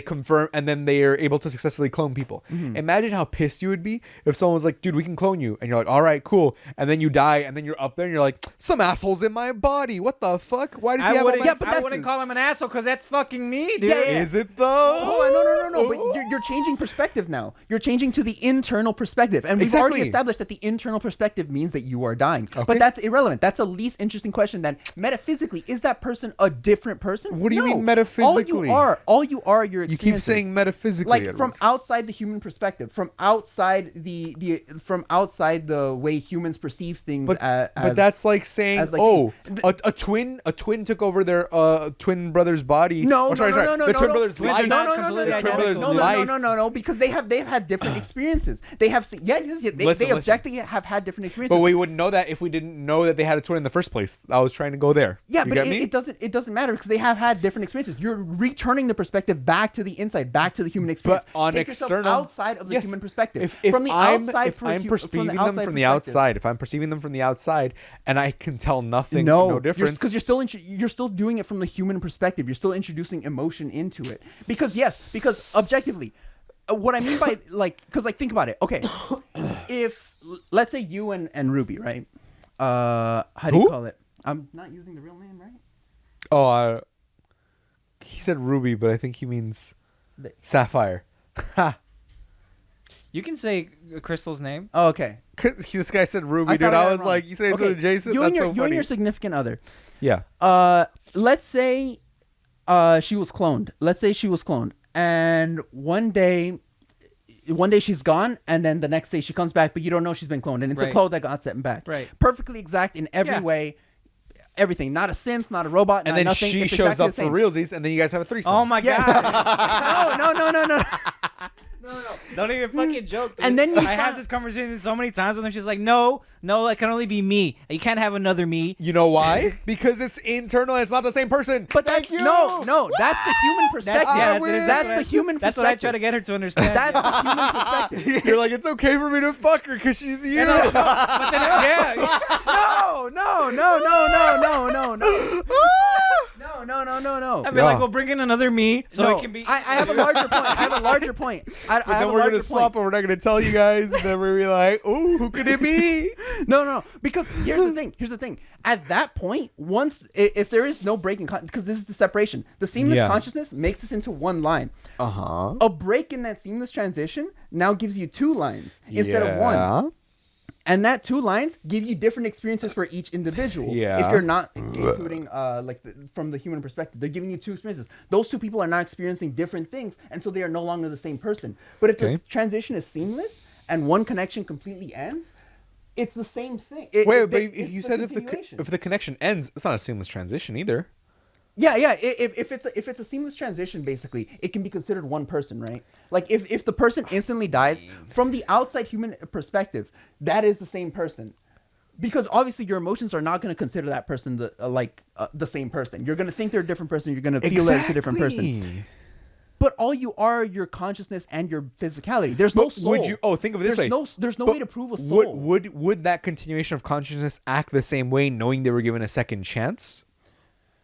they are able to successfully clone people. Imagine how pissed you would be if someone was like, "Dude, we can clone you," and you're like, "All right, cool," and then you die, and then you're up there, and you're like, "Some assholes in my body. What the fuck? Why does he I have all wouldn't, my Yeah, but I that's- wouldn't call him an asshole because that's fucking me, dude. Yeah, yeah. Is it though? Hold on, no. But you're changing perspective now. You're changing to the internal perspective, and we've already Exactly. established that the internal perspective means that you are dying. Okay. But that's irrelevant. That's a least interesting question. That metaphysically, is that person a different person? What do you No. mean metaphysically? All you are your You experiences. keep saying metaphysically, like from Edward. outside the human perspective, from outside from outside the way humans perceive things. But as, that's like saying, as like oh, these- a twin took over their twin brother's body. No, Oh, sorry, no, sorry. no, no, the no, twin no. brother's Twins are life. not no, completely the twin brother's identical. life. no, because they've had different experiences. They have seen, they Listen. objectively have had different experiences. But we wouldn't know that if we didn't know that they had a twin in the first place. I was trying to go there. Yeah, You but get me? it doesn't matter because they have had different experiences. You're returning the perspective back to the inside, back to the human experience. But on Take yourself external, outside of the yes. human perspective. If from the I'm, outside, if I'm from perceiving the them outside from the perspective. outside, if I'm perceiving them from the outside, and I can tell nothing, No, no difference, because you're still doing it from the human perspective. You're still introducing emotion into it. Because objectively, what I mean by because think about it. Okay, if let's say you and Ruby, right? How do you Who? call it? I'm not using the real name, right? Oh, he said ruby, but I think he means sapphire. Ha! You can say Crystal's name. Oh, okay. 'Cause this guy said ruby, I dude. thought I was wrong. like, you say it's Okay, adjacent. You That's and your so you funny. and your significant other. Yeah. Let's say she was cloned. And one day she's gone, and then the next day she comes back, but you don't know she's been cloned, and it's a Right. clone that got sent back. Right. Perfectly exact in every Yeah. way. Everything. Not a synth, not a robot, And not then nothing. she It's shows exactly up the for same. realsies, and then you guys have a threesome. Oh my god. No. Don't even fucking joke. Dude. And then you I have this conversation so many times with her. She's like, no, it can only be me. You can't have another me. You know why? Because it's internal and it's not the same person. But Thank that's you. no. That's the human perspective. that's the human perspective. That's what I try to get her to understand. That's the human perspective. You're like, it's okay for me to fuck her because she's you. And but then, yeah. No. I'd be like, well, bring in another me so No, it can be. I have a larger point. I have a larger point. But then we're gonna swap, and we're not gonna tell you guys. And then we're gonna be like, "Ooh, who could it be?" No. Because here's the thing. At that point, if there is no break in because this is the separation, the seamless Yeah. consciousness makes this into one line. Uh-huh. A break in that seamless transition now gives you two lines instead of one. And that two lines give you different experiences for each individual. Yeah. If you're not including from the human perspective, they're giving you two experiences. Those two people are not experiencing different things, and so they are no longer the same person. But if Okay. the transition is seamless and one connection completely ends, it's the same thing. Wait, but if you said if the connection ends, it's not a seamless transition either. Yeah. If it's a seamless transition, basically, it can be considered one person, right? Like if the person instantly dies, from the outside human perspective, that is the same person, because obviously your emotions are not going to consider that person the same person. You're going to think they're a different person. You're going to feel that it's a different person. But all you are your consciousness and your physicality. There's no soul. Would you? Oh, think of it this way. There's no But way to prove a soul. Would that continuation of consciousness act the same way, knowing they were given a second chance?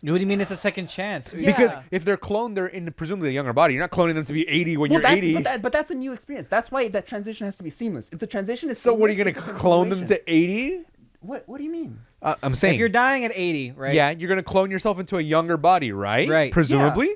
What do you mean it's a second chance? Yeah. Because if they're cloned, they're in presumably a younger body. You're not cloning them to be 80 when you're 80. But that's a new experience. That's why that transition has to be seamless. If the transition is So what are you seamless, gonna it's a clone them continuation. to 80? What do you mean? I'm saying. If you're dying at 80, right? Yeah, you're gonna clone yourself into a younger body, right? Right. Presumably.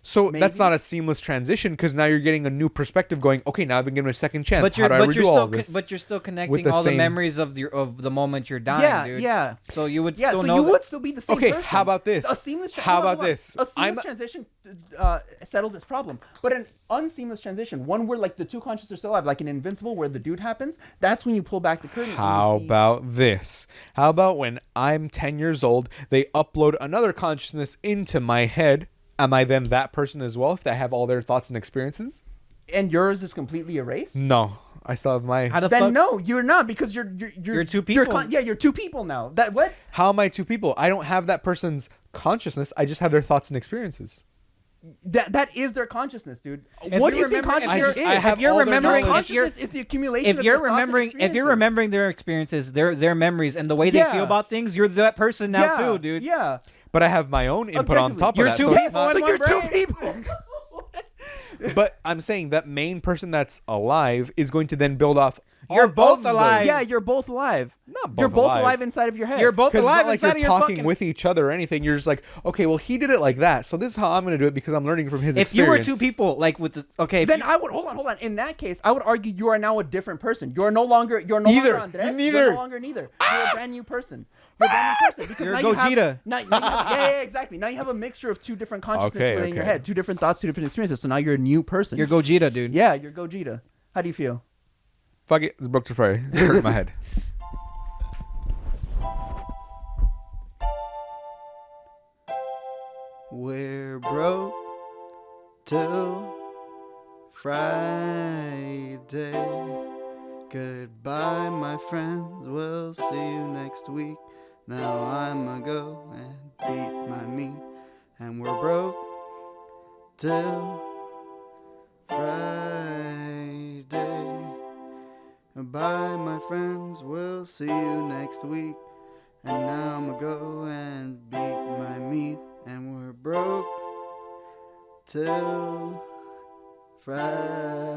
So that's Maybe. not a seamless transition because now you're getting a new perspective. Going, okay, now I've been given a second chance. But How you're do I but redo you're all still of this? but you're still connecting the all the same- memories of the moment you're dying, dude. Yeah. So you would Yeah, still so know you that- would still be the same Okay, person. how about this? A seamless How about this? A seamless I'm- transition settles this problem. But an unseamless transition, one where like the two conscious are still alive, like an Invincible where the dude happens, that's when you pull back the curtain. and How you see, about this? How about when I'm 10 years old, they upload another consciousness into my head? Am I then that person as well if I have all their thoughts and experiences? And yours is completely erased. No, I still have my. How the Then fuck? no, you're not, because you're two people. You're two people now. That what? How am I two people? I don't have that person's consciousness. I just have their thoughts and experiences. That is their consciousness, dude. If What do you you think remember- consciousness I is? have if you're all their remembering, knowledge. if you're Consciousness is the accumulation. if of you're their thoughts and remembering, if you're experiences. remembering their experiences, their memories, and the way they Yeah. feel about things, you're that person now too, dude. Yeah. But I have my own input on Objectively. top You're of that. two So it's people not- in So one you're two brain. people. but I'm saying that main person that's alive is going to then build off. You're all both of those. alive. Yeah, you're both alive. Not both You're both alive. alive inside of your head. You're both Because it's alive not like inside you're of your talking fucking. with each other or anything. You're just like, okay, well, he did it like that, so this is how I'm going to do it because I'm learning from his If you experience. were two people, like with the if Then you- I would hold on. In that case, I would argue you are now a different person. You're no longer Neither. Andres. You're Neither. no longer neither. You're a brand new person. You're a brand new person because You're now you have, Gogeta. now you have, yeah, exactly. Now you have a mixture of two different consciousnesses Okay, within your okay. head, two different thoughts, two different experiences. So now you're a new person. you're Gogeta, dude. Yeah, you're Gogeta. How do you feel? Fuck it, it's broke to Friday. It hurt my head. We're broke till Friday. Goodbye, my friends. We'll see you next week. Now I'ma go and beat my meat. And we're broke till Friday. Goodbye, my friends. We'll see you next week. And now I'ma go and beat my meat. And we're broke till Friday.